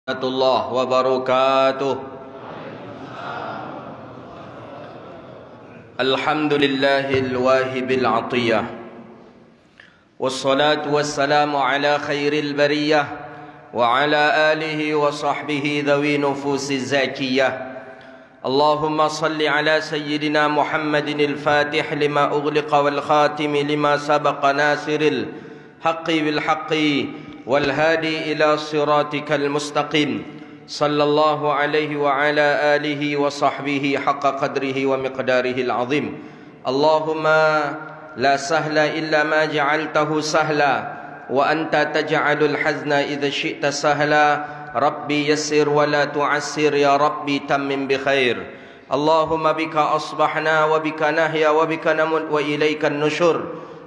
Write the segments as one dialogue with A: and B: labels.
A: الله وبركاته. الحمد لله الواهب العطية، والصلاة والسلام على خير البرية وعلى آله وصحبه ذوي نفوس الزاكية. اللهم صل على سيدنا محمد الفاتح لما أغلق والخاتم لما سبق ناصر الحق بالحق والهادي إلى صراطك المستقيم، صلى الله عليه وعلى آله وصحبه حق قدره ومقداره العظيم. اللهم لا سهل إلا ما جعلته سهلا وأنت تجعل الحزن إذا شئت سهلا. ربي يسر ولا تعسر، يا ربي تمم بخير. اللهم بك أصبحنا وبك نحيا وبك نموت وإليك النشور.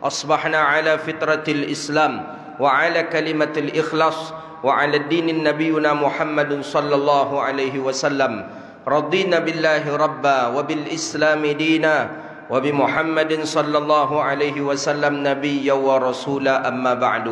A: أصبحنا على فطرة الإسلام وعلى كلمة الإخلاص وعلى الدين نبينا محمد صلى الله عليه وسلم. رضينا بالله ربا وبالإسلام دينا وبمحمد صلى الله عليه وسلم نبيا ورسولا. أما بعد.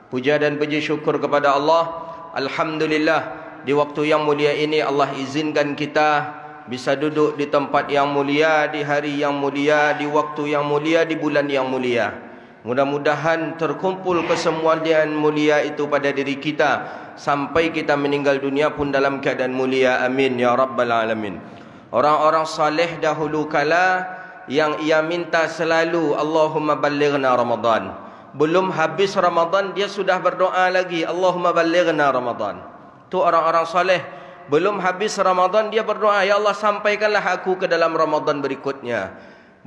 A: Puja dan puji syukur kepada Allah. Alhamdulillah, di waktu yang mulia ini Allah izinkan kita bisa duduk di tempat yang mulia, di hari yang mulia, di waktu yang mulia, di bulan yang mulia. Mudah-mudahan terkumpul kesemuanya mulia itu pada diri kita sampai kita meninggal dunia pun dalam keadaan mulia. Amin ya rabbal alamin. Orang-orang saleh dahulu kala yang ia minta selalu, Allahumma ballighna Ramadan. Belum habis Ramadan dia sudah berdoa lagi, Allahumma ballighna Ramadan. Tu orang-orang saleh. Belum habis Ramadan dia berdoa, ya Allah sampaikanlah aku ke dalam Ramadan berikutnya.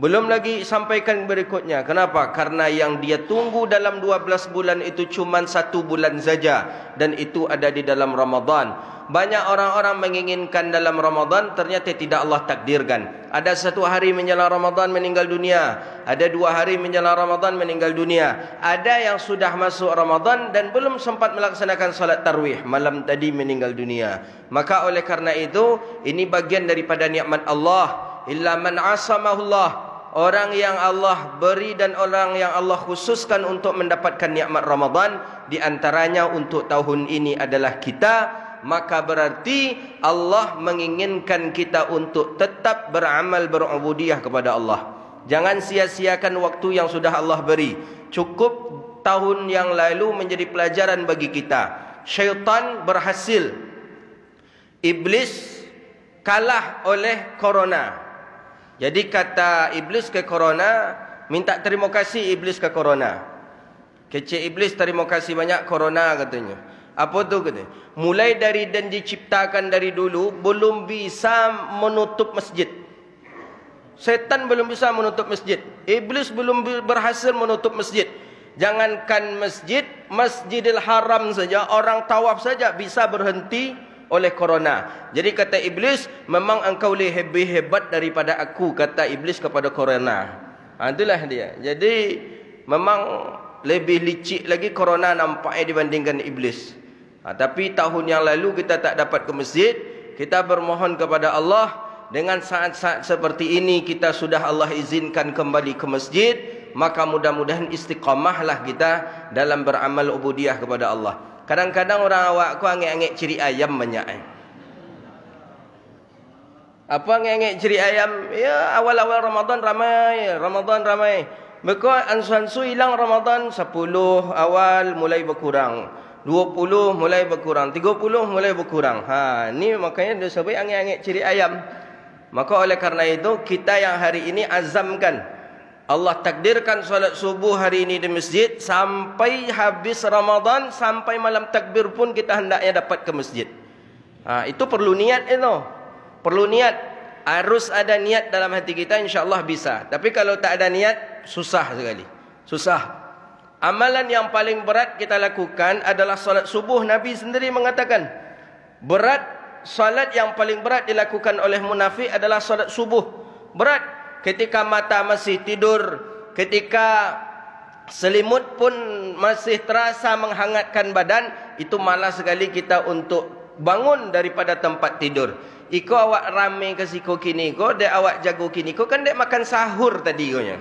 A: Belum lagi sampaikan berikutnya. Kenapa? Karena yang dia tunggu dalam 12 bulan itu cuma 1 bulan saja, dan itu ada di dalam Ramadan. Banyak orang-orang menginginkan dalam Ramadan, ternyata tidak Allah takdirkan. Ada 1 hari menjelang Ramadan meninggal dunia, ada 2 hari menjelang Ramadan meninggal dunia. Ada yang sudah masuk Ramadan dan belum sempat melaksanakan salat tarawih, malam tadi meninggal dunia. Maka oleh karena itu, ini bagian daripada nikmat Allah. Illa man asamahullah. Orang yang Allah beri dan orang yang Allah khususkan untuk mendapatkan nikmat Ramadan, di antaranya untuk tahun ini adalah kita. Maka berarti Allah menginginkan kita untuk tetap beramal berubudiyah kepada Allah. Jangan sia-siakan waktu yang sudah Allah beri. Cukup tahun yang lalu menjadi pelajaran bagi kita. Syaitan berhasil, iblis kalah oleh corona. Jadi kata iblis ke corona, minta terima kasih iblis ke corona. Kecil iblis, terima kasih banyak corona katanya. Apa tu katanya? Mulai dari dan diciptakan dari dulu belum bisa menutup masjid. Setan belum bisa menutup masjid. Iblis belum berhasil menutup masjid. Jangankan masjid, Masjidil Haram saja, orang tawaf saja bisa berhenti oleh corona. Jadi kata iblis, memang engkau lebih hebat daripada aku, kata iblis kepada corona. Itulah dia. Jadi memang lebih licik lagi corona nampaknya dibandingkan iblis. Tapi tahun yang lalu kita tak dapat ke masjid. Kita bermohon kepada Allah, dengan saat-saat seperti ini kita sudah Allah izinkan kembali ke masjid. Maka mudah-mudahan istiqamahlah kita dalam beramal ubudiyah kepada Allah. Kadang-kadang orang awak ku angek-angek ciri ayam banyak. Apa angek-angek ciri ayam? Ya, awal-awal Ramadan ramai. Maka ansu-ansu hilang Ramadan, 10 awal mulai berkurang, 20 mulai berkurang, 30 mulai berkurang. Ni makanya dia sebut angek-angek ciri ayam. Maka oleh karena itu kita yang hari ini azamkan, Allah takdirkan solat subuh hari ini di masjid sampai habis Ramadan, sampai malam takbir pun kita hendaknya dapat ke masjid. Itu perlu niat itu. Perlu niat. Harus ada niat dalam hati kita, insya-Allah bisa. Tapi kalau tak ada niat, susah sekali. Susah. Amalan yang paling berat kita lakukan adalah solat subuh. Nabi sendiri mengatakan, berat, solat yang paling berat dilakukan oleh munafik adalah solat subuh. Berat. Ketika mata masih tidur, ketika selimut pun masih terasa menghangatkan badan, itu malas sekali kita untuk bangun daripada tempat tidur. Iko awak rame ke siko kini ko, dek awak jago kini ko, kan dek makan sahur tadi ko nya.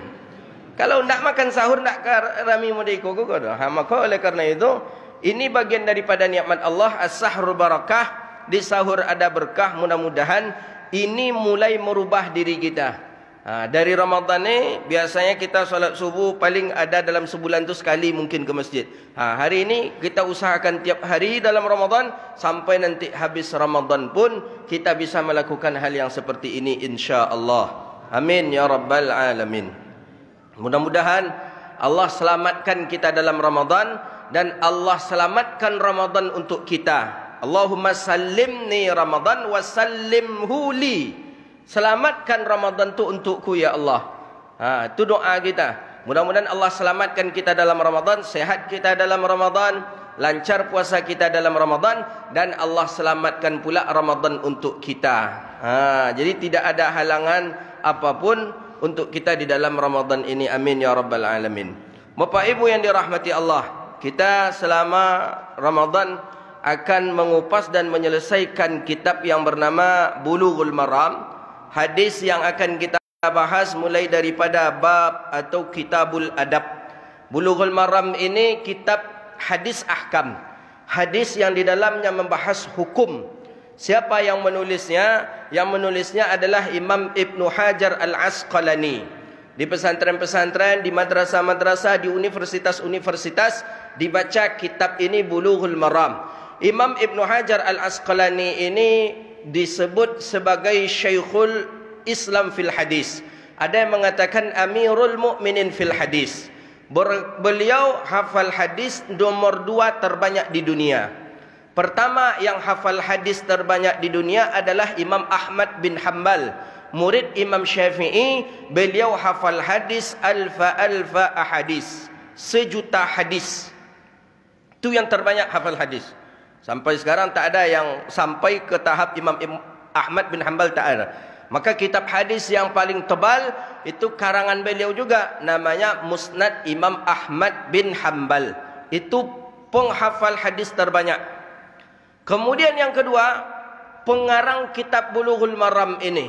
A: Kalau nak makan sahur nak rame mode iko ko dah. Maka oleh karena itu Ini bagian daripada nikmat Allah. As-sahru barakah, di sahur ada berkah. Mudah-mudahan ini mulai merubah diri kita. Dari Ramadan ni biasanya kita solat subuh paling ada dalam sebulan tu sekali mungkin ke masjid. Hari ini kita usahakan tiap hari dalam Ramadan, sampai nanti habis Ramadan pun kita bisa melakukan hal yang seperti ini insya-Allah. Amin ya rabbal alamin. Mudah-mudahan Allah selamatkan kita dalam Ramadan, dan Allah selamatkan Ramadan untuk kita. Allahumma sallimni Ramadan wa sallimhu li. Selamatkan Ramadan tu untukku ya Allah. Itu doa kita. Mudah-mudahan Allah selamatkan kita dalam Ramadan, sehat kita dalam Ramadan, lancar puasa kita dalam Ramadan, dan Allah selamatkan pula Ramadan untuk kita. Jadi tidak ada halangan apapun untuk kita di dalam Ramadan ini. Amin ya rabbal alamin. Bapak Ibu yang dirahmati Allah, kita selama Ramadan akan mengupas dan menyelesaikan kitab yang bernama Bulughul Maram. Hadis yang akan kita bahas mulai daripada bab atau kitabul adab. Bulughul Maram ini kitab hadis ahkam, hadis yang di dalamnya membahas hukum. Siapa yang menulisnya? Yang menulisnya adalah Imam Ibnu Hajar Al-Asqalani. Di pesantren-pesantren, di madrasah-madrasah, di universitas-universitas dibaca kitab ini, Bulughul Maram. Imam Ibnu Hajar Al-Asqalani ini disebut sebagai Syekhul Islam fil hadis. Ada yang mengatakan Amirul Mukminin fil hadis. Beliau hafal hadis nomor 2 terbanyak di dunia. Pertama yang hafal hadis terbanyak di dunia adalah Imam Ahmad bin Hanbal, murid Imam Syafi'i. Beliau hafal hadis alfa ahadis, 1.000.000 hadis. Itu yang terbanyak hafal hadis. Sampai sekarang tak ada yang sampai ke tahap Imam Ahmad bin Hanbal, tak ada. Maka kitab hadis yang paling tebal itu karangan beliau juga, namanya Musnad Imam Ahmad bin Hanbal. Itu penghafal hadis terbanyak. Kemudian yang kedua, pengarang kitab Bulughul Maram ini.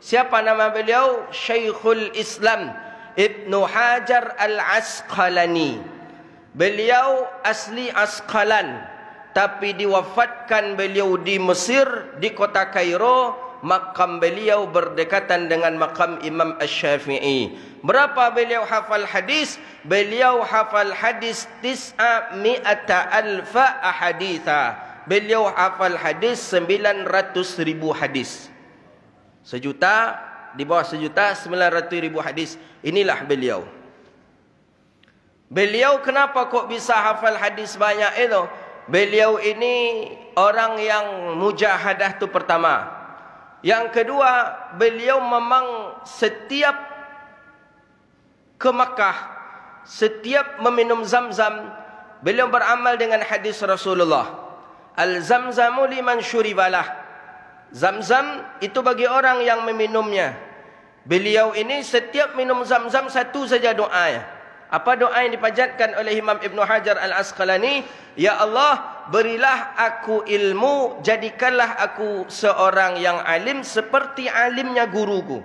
A: Siapa nama beliau? Syekhul Islam Ibnu Hajar Al-Asqalani. Beliau asli Asqalan, tapi diwafatkan beliau di Mesir, di kota Kairo. Makam beliau berdekatan dengan makam Imam Asy-Syafi'i. Berapa beliau hafal hadis? Beliau hafal hadis 900,000 ahaditha. Beliau hafal hadis 900,000 hadis. 1.000.000, di bawah 1.000.000, 900,000 hadis. Inilah beliau. Beliau kenapa kok bisa hafal hadis banyak itu? Beliau ini orang yang mujahadah tu pertama. Yang kedua, beliau memang setiap ke Makkah, setiap meminum Zamzam, beliau beramal dengan hadis Rasulullah. Al-Zamzamu liman syuribalah. Zamzam itu bagi orang yang meminumnya. Beliau ini setiap minum Zamzam satu saja doanya. Apa doa yang dipajatkan oleh Imam Ibnu Hajar Al-Asqalani? Ya Allah, berilah aku ilmu, jadikanlah aku seorang yang alim seperti alimnya guruku.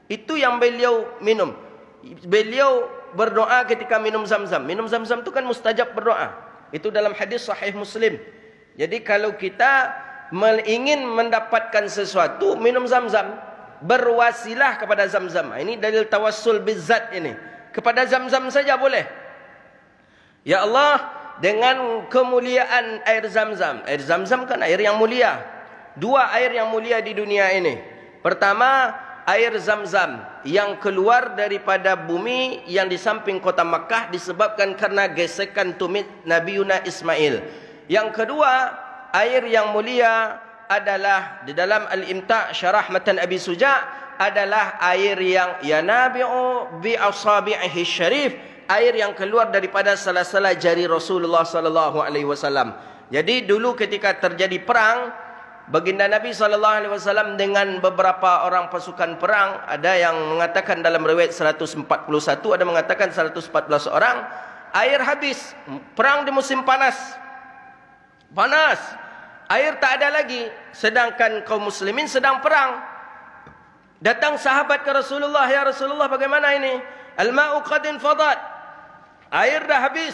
A: Itu yang beliau minum. Beliau berdoa ketika minum Zamzam. Minum Zamzam itu kan mustajab berdoa. Itu dalam hadis sahih Muslim. Jadi kalau kita ingin mendapatkan sesuatu, minum Zamzam, berwasilah kepada Zamzam. Ini dalil tawassul bizzat ini. Kepada Zamzam saja boleh. Ya Allah, dengan kemuliaan air Zamzam. Air Zamzam kan air yang mulia. 2 air yang mulia di dunia ini. Pertama, air Zamzam yang keluar daripada bumi yang di samping kota Makkah disebabkan karena gesekan tumit Nabi Yuna Ismail. Yang kedua, air yang mulia adalah di dalam Al-Imta' Syarah Matan Abi Suja' adalah air yang yanabi'u bi asabi'ihi syarif, air yang keluar daripada salah-salah jari Rasulullah sallallahu alaihi wasallam. Jadi dulu ketika terjadi perang, baginda Nabi sallallahu alaihi wasallam dengan beberapa orang pasukan perang, ada yang mengatakan dalam riwayat 141, ada mengatakan 114 orang, air habis. Perang di musim panas. Panas. Air tak ada lagi, sedangkan kaum muslimin sedang perang. Datang sahabat ke Rasulullah, ya Rasulullah, bagaimana ini? Al-ma'u qad infadat. Air dah habis.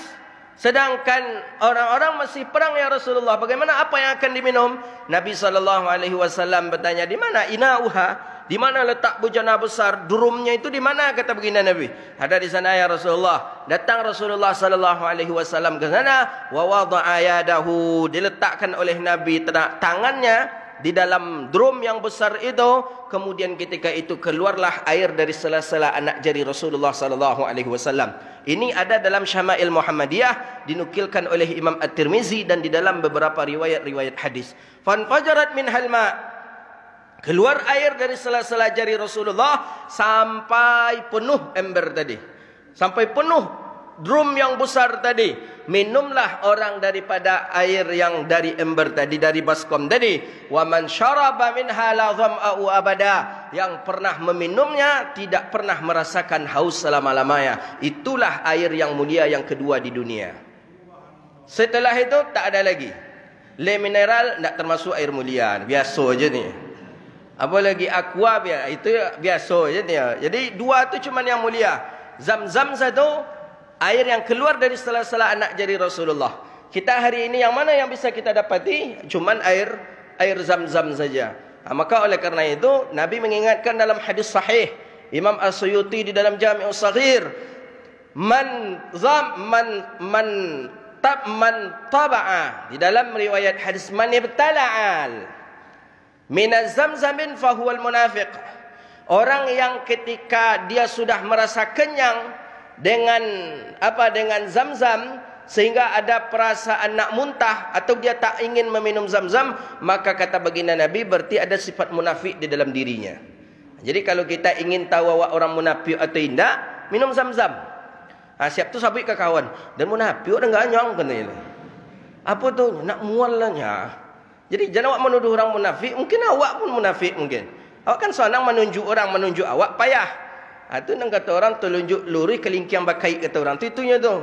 A: Sedangkan orang-orang masih perang ya Rasulullah. Bagaimana apa yang akan diminum? Nabi SAW bertanya, di mana inauha? Di mana letak bejana besar? Durumnya itu di mana? Kata baginda Nabi. Ada di sana ya Rasulullah. Datang Rasulullah SAW ke sana. Wa wada'a yadahu. Diletakkan oleh Nabi tangannya di dalam drum yang besar itu. Kemudian ketika itu keluarlah air dari sela-sela anak jari Rasulullah SAW. Ini ada dalam Syama'il Muhammadiyah, dinukilkan oleh Imam At-Tirmizi dan di dalam beberapa riwayat-riwayat hadis. Fanfajarat min halma, keluar air dari sela-sela jari Rasulullah sampai penuh ember tadi, sampai penuh drum yang besar tadi. Minumlah orang daripada air yang dari ember tadi, dari baskom tadi. Wa man syaraba minha la dhama'u abada, yang pernah meminumnya tidak pernah merasakan haus selama-lamanya. Itulah air yang mulia yang kedua di dunia. Setelah itu tak ada lagi. Le mineral tak termasuk air mulia, biasa aja ni. Apa lagi aqua itu biasa aja ni. Jadi dua tu cuma yang mulia. Zam-zam satu, air yang keluar dari sela-sela anak jari Rasulullah. Kita hari ini yang mana yang bisa kita dapati? Cuman air zam-zam saja. Maka oleh karena itu Nabi mengingatkan dalam hadis sahih Imam As-Suyuti di dalam Jami'us Saghir, man taba'a, di dalam riwayat hadis man ibtala'al minaz zamzamin fahuwal munafiq. Orang yang ketika dia sudah merasa kenyang dengan zam-zam sehingga ada perasaan nak muntah atau dia tak ingin meminum zam-zam, maka kata baginda Nabi berarti ada sifat munafik di dalam dirinya. Jadi kalau kita ingin tahu orang munafik atau tidak, minum zam-zam. Siap tu sabit ke kawan, dan munafik orang ganyang katanya. Apa tu? Nak mualnya. Jadi jangan awak menuduh orang munafik, mungkin awak pun munafik mungkin. Awak kan senang menunjuk orang, menunjuk awak payah. Itu nang kata orang telunjuk luri kelingkiang bakai kata orang. Itunya tu.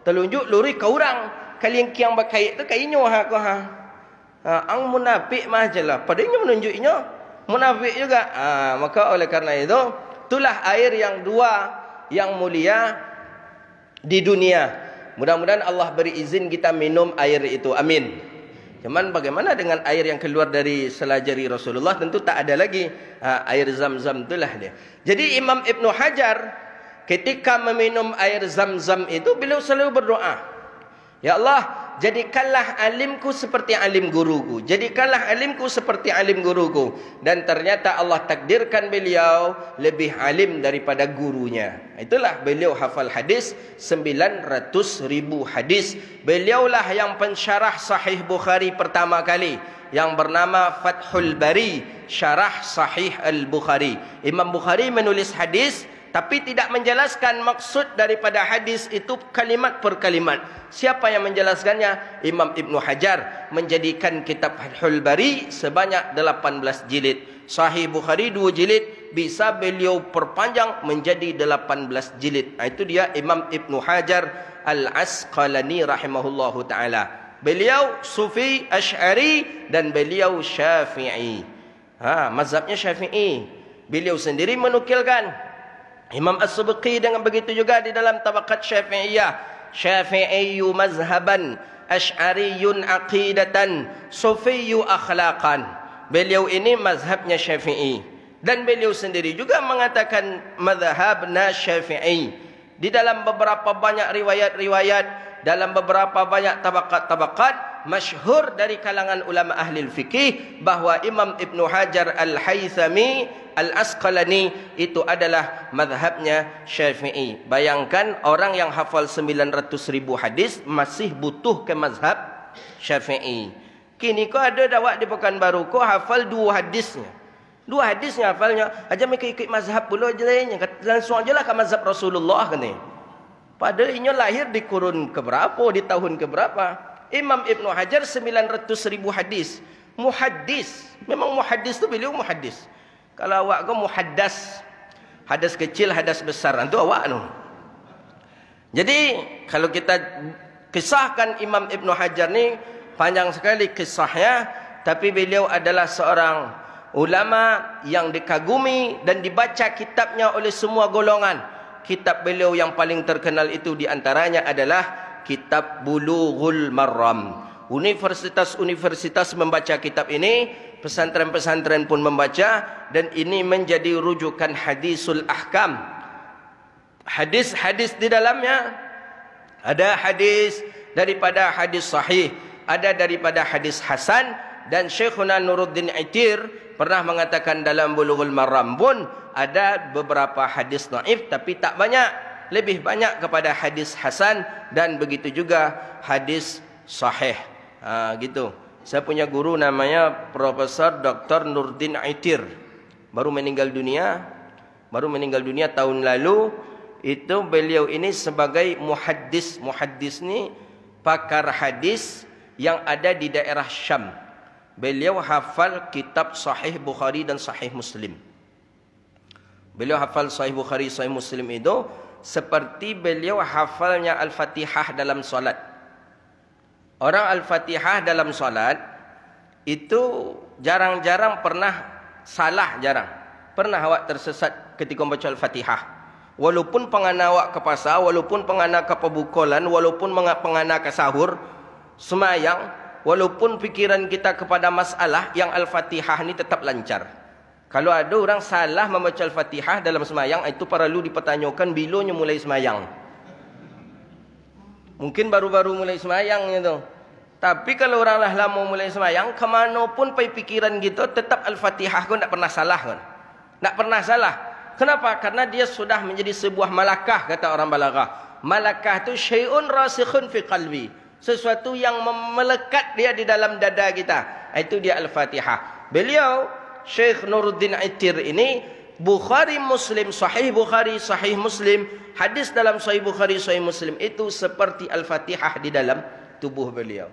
A: Telunjuk luri ke orang, kelingkiang bakai tu kainyo ha ko ha. Ang munafik mah jelah. Padanya menunjuknya munafik juga. Maka oleh karena itu, itulah air yang dua yang mulia di dunia. Mudah-mudahan Allah beri izin kita minum air itu. Amin. Cuman bagaimana dengan air yang keluar dari selajari Rasulullah? Tentu tak ada lagi. Air zam-zam itulah dia. Jadi Imam Ibn Hajar ketika meminum air zam-zam itu, beliau selalu berdoa, ya Allah, jadikanlah alimku seperti alim guruku. Jadikanlah alimku seperti alim guruku. Dan ternyata Allah takdirkan beliau lebih alim daripada gurunya. Itulah beliau hafal hadis 900.000 hadis. Beliaulah yang pensyarah Sahih Bukhari pertama kali, yang bernama Fathul Bari, syarah Sahih Al-Bukhari. Imam Bukhari menulis hadis tapi tidak menjelaskan maksud daripada hadis itu kalimat per kalimat. Siapa yang menjelaskannya? Imam Ibn Hajar menjadikan kitab Fathul Bari sebanyak 18 jilid. Sahih Bukhari 2 jilid, bisa beliau perpanjang menjadi 18 jilid. Itu dia Imam Ibn Hajar Al-Asqalani rahimahullahu ta'ala. Beliau Sufi Asy'ari dan beliau Syafi'i. Mazhabnya Syafi'i. Beliau sendiri menukilkan. Imam As-Subqi dengan begitu juga di dalam Tabaqat Syafi'iyah. Syafi'iyyu mazhaban, Asy'ariyun aqidatan, Sufiyyu akhlaqan. Beliau ini mazhabnya Syafi'i. Dan beliau sendiri juga mengatakan mazhabna Syafi'i. Di dalam beberapa banyak riwayat-riwayat, dalam beberapa banyak tabaqat-tabaqat, masyhur dari kalangan ulama ahli fikih bahwa Imam Ibn Hajar Al-Haythami Al-Asqalani itu adalah mazhabnya Syafi'i. Bayangkan orang yang hafal 900.000 hadis masih butuh ke mazhab Syafi'i. Kini kau ada dawak di Pekanbaru, kau hafal 2 hadisnya. 2 hadisnya hafalnya, aja mereka ikut mazhab pula je lainnya. Langsung aja lah ke mazhab Rasulullah kan ni. Padahal ini lahir di kurun keberapa, di tahun keberapa. Imam Ibn Hajar 900.000 hadis. Muhaddis. Memang muhaddis tu beliau muhaddis. Kalau awak kau muhaddas, hadas kecil, hadas besar, itu awak tu. Jadi kalau kita kisahkan Imam Ibn Hajar ni, panjang sekali kisahnya. Tapi beliau adalah seorang ulama yang dikagumi dan dibaca kitabnya oleh semua golongan. Kitab beliau yang paling terkenal itu diantaranya adalah kitab Bulughul Maram. Universitas-universitas membaca kitab ini, pesantren-pesantren pun membaca, dan ini menjadi rujukan hadisul ahkam. Hadis-hadis di dalamnya ada hadis daripada hadis sahih, ada daripada hadis hasan, dan Syekhuna Nuruddin Itir pernah mengatakan dalam Bulughul Maram pun ada beberapa hadis dhaif, tapi tak banyak, lebih banyak kepada hadis hasan dan begitu juga hadis sahih. Gitu. Saya punya guru namanya Profesor Dr. Nuruddin Itir. Baru meninggal dunia tahun lalu. Itu beliau ini sebagai muhaddis. Muhaddis ni pakar hadis yang ada di daerah Syam. Beliau hafal kitab Sahih Bukhari dan Sahih Muslim. Beliau hafal Sahih Bukhari, Sahih Muslim itu seperti beliau hafalnya Al-Fatihah dalam solat. Orang Al-Fatihah dalam solat itu jarang-jarang pernah salah, jarang. Pernah awak tersesat ketika membaca Al-Fatihah. Walaupun pengana awak ke pasar, walaupun pengana ke pebukulan, walaupun pengana ke sahur, semayang, walaupun pikiran kita kepada masalah, yang Al-Fatihah ni tetap lancar. Kalau ada orang salah membaca Al-Fatihah dalam semayang, itu perlu dipertanyakan bilanya mulai semayang. Mungkin baru-baru mulai semayang itu. Tapi kalau orang lah lama mulai semayang, kemanapun pergi pikiran gitu, tetap Al-Fatihah pun tak pernah salah kan. Tak pernah salah. Kenapa? Karena dia sudah menjadi sebuah malakah, kata orang balaghah. Malakah itu syai'un rasikhun fi qalbi. Sesuatu yang melekat dia di dalam dada kita. Itu dia Al-Fatihah. Beliau, Syekh Nuruddin Itir ini, Bukhari Muslim, Sahih Bukhari, Sahih Muslim, hadis dalam Sahih Bukhari, Sahih Muslim itu seperti Al-Fatihah di dalam tubuh beliau.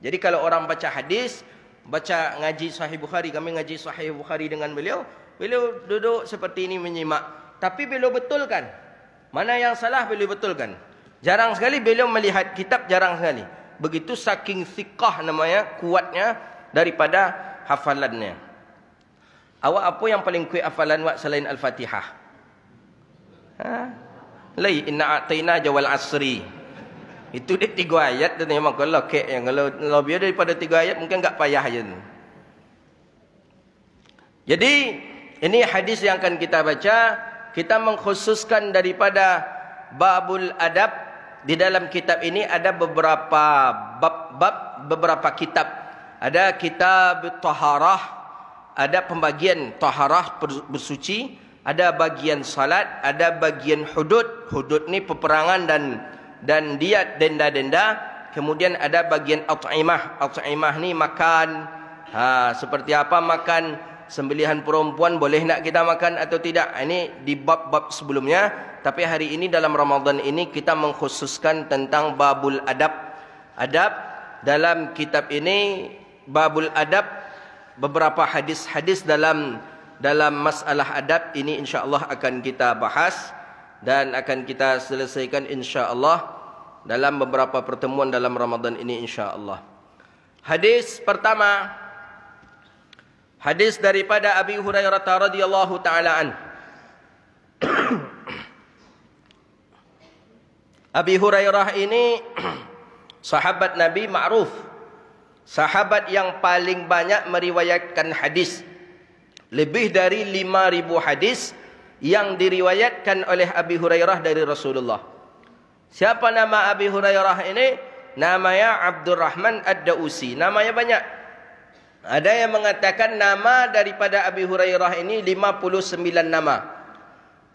A: Jadi kalau orang baca hadis, baca ngaji Sahih Bukhari, kami ngaji Sahih Bukhari dengan beliau, beliau duduk seperti ini menyimak. Tapi beliau betulkan. Mana yang salah beliau betulkan. Jarang sekali beliau melihat kitab, jarang sekali. Begitu saking thiqah namanya, kuatnya daripada hafalannya. Awak apa yang paling kuat hafalan awak selain Al-Fatihah? Lai inna a'tayna jawal asri. Itu dia 3 ayat tu memang kalau kek yang kalau lebih daripada 3 ayat mungkin enggak payah je. Jadi ini hadis yang akan kita baca, kita mengkhususkan daripada babul adab. Di dalam kitab ini ada beberapa bab, beberapa kitab. Ada kitab taharah, ada pembagian taharah bersuci, ada bagian salat, ada bagian hudud. Hudud ni peperangan dan diat, denda-denda. Kemudian ada bagian at'imah. At'imah ni makan. Seperti apa makan? Sembelihan perempuan boleh nak kita makan atau tidak? Ini di bab-bab sebelumnya. Tapi hari ini dalam Ramadan ini kita mengkhususkan tentang babul adab. Adab dalam kitab ini, babul adab, beberapa hadis-hadis dalam masalah adab ini insya-Allah akan kita bahas dan akan kita selesaikan insya-Allah dalam beberapa pertemuan dalam Ramadan ini insya-Allah. Hadis pertama, hadis daripada Abi Hurairah radhiyallahu taala an. Abi Hurairah ini sahabat Nabi ma'ruf. Sahabat yang paling banyak meriwayatkan hadis. Lebih dari 5,000 hadis yang diriwayatkan oleh Abi Hurairah dari Rasulullah. Siapa nama Abi Hurairah ini? Namanya Abdurrahman Ad-Dausi. Namanya banyak. Ada yang mengatakan nama daripada Abi Hurairah ini 59 nama.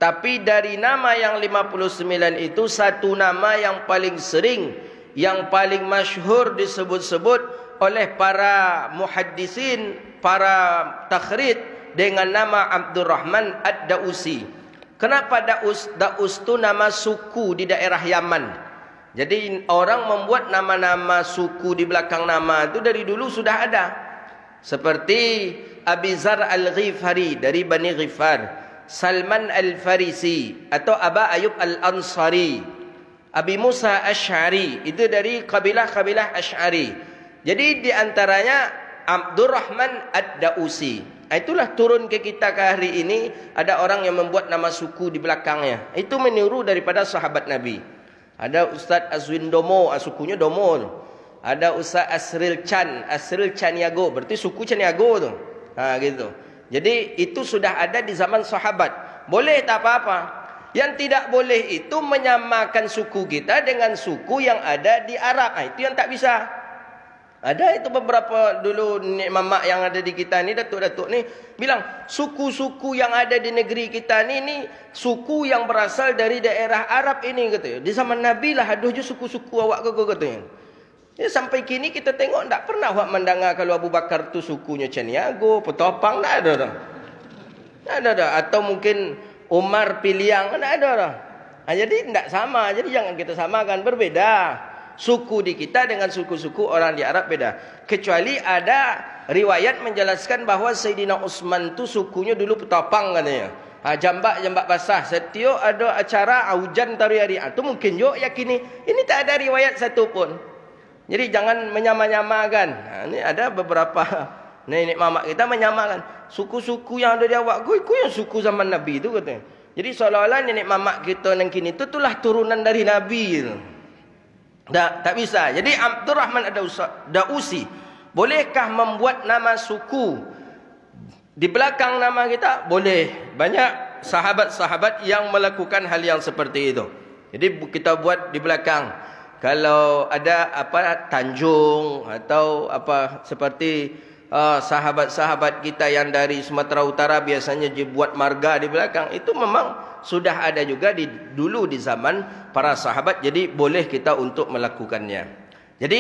A: Tapi dari nama yang 59 itu, satu nama yang paling sering, yang paling masyhur disebut-sebut oleh para muhaddisin, para takhrid dengan nama Abdurrahman Ad-Dausi. Kenapa Daus? Daus itu nama suku di daerah Yaman. Jadi orang membuat nama-nama suku di belakang nama itu dari dulu sudah ada. Seperti Abi Zar Al-Ghifari dari Bani Ghifar, Salman Al-Farisi atau Aba Ayub Al-Ansari, Abi Musa Asy'ari, itu dari kabilah-kabilah Asy'ari. Jadi di antaranya Abdurrahman Ad-Dausi. Itulah turun ke kita ke hari ini, ada orang yang membuat nama suku di belakangnya. Itu meniru daripada sahabat Nabi. Ada Ustaz Azwin Domo, sukunya Domo tu. Ada Ustaz Asril Caniago, berarti suku Caniago tu. Gitu. Jadi itu sudah ada di zaman sahabat. Boleh tak apa-apa. Yang tidak boleh itu menyamakan suku kita dengan suku yang ada di Arab. Itu yang tak bisa. Ada itu beberapa dulu mamak yang ada di kita ni, datuk-datuk ni bilang suku-suku yang ada di negeri kita ni suku yang berasal dari daerah Arab ini, katanya. Di zaman Nabi lah ada je suku-suku awak ke, katanya. Ya, sampai kini kita tengok tak pernah awak mendengar kalau Abu Bakar tu sukunya Caniago, Petopang, tak ada dah. Tak ada dah. Atau mungkin Umar Piliang, tak ada dah. Jadi tak sama. Jadi jangan kita samakan, berbeda. Suku di kita dengan suku-suku orang di Arab beda. Kecuali ada riwayat menjelaskan bahawa Sayyidina Utsman tu sukunya dulu Petopang, katanya. Jambak basah. Setiap ada acara hujan tari-hari. Itu mungkin juga yakini. Ini tak ada riwayat satu pun. Jadi jangan menyama-nyamakan. Ini ada beberapa nenek mamak kita menyamakan. Suku-suku yang ada di awak ku yang suku zaman Nabi tu, katanya. Jadi seolah-olah nenek mamak kita yang kini tu itulah turunan dari Nabi tu. Tak bisa. Jadi Abdurrahman Ad-Dausi, bolehkah membuat nama suku di belakang nama kita? Boleh. Banyak sahabat-sahabat yang melakukan hal yang seperti itu. Jadi kita buat di belakang. Kalau ada apa Tanjung atau apa seperti sahabat-sahabat kita yang dari Sumatera Utara biasanya dibuat marga di belakang, itu memang sudah ada juga dulu di zaman para sahabat. Jadi boleh kita untuk melakukannya. Jadi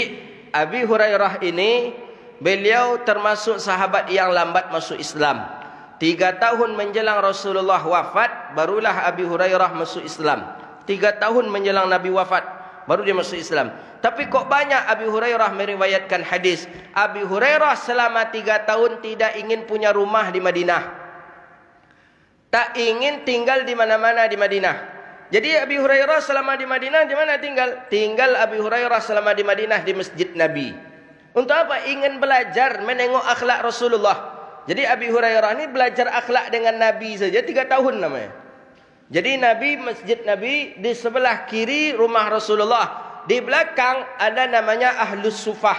A: Abi Hurairah ini beliau termasuk sahabat yang lambat masuk Islam. 3 tahun menjelang Rasulullah wafat barulah Abi Hurairah masuk Islam. 3 tahun menjelang Nabi wafat baru dia masuk Islam. Tapi kok banyak Abi Hurairah meriwayatkan hadis. Abi Hurairah selama 3 tahun tidak ingin punya rumah di Madinah. Tak ingin tinggal di mana-mana di Madinah. Jadi Abi Hurairah selama di Madinah di mana tinggal? Tinggal Abi Hurairah selama di Madinah di Masjid Nabi. Untuk apa? Ingin belajar menengok akhlak Rasulullah. Jadi Abi Hurairah ini belajar akhlak dengan Nabi saja 3 tahun namanya. Jadi Masjid Nabi di sebelah kiri rumah Rasulullah. Di belakang ada namanya Ahlus Sufah.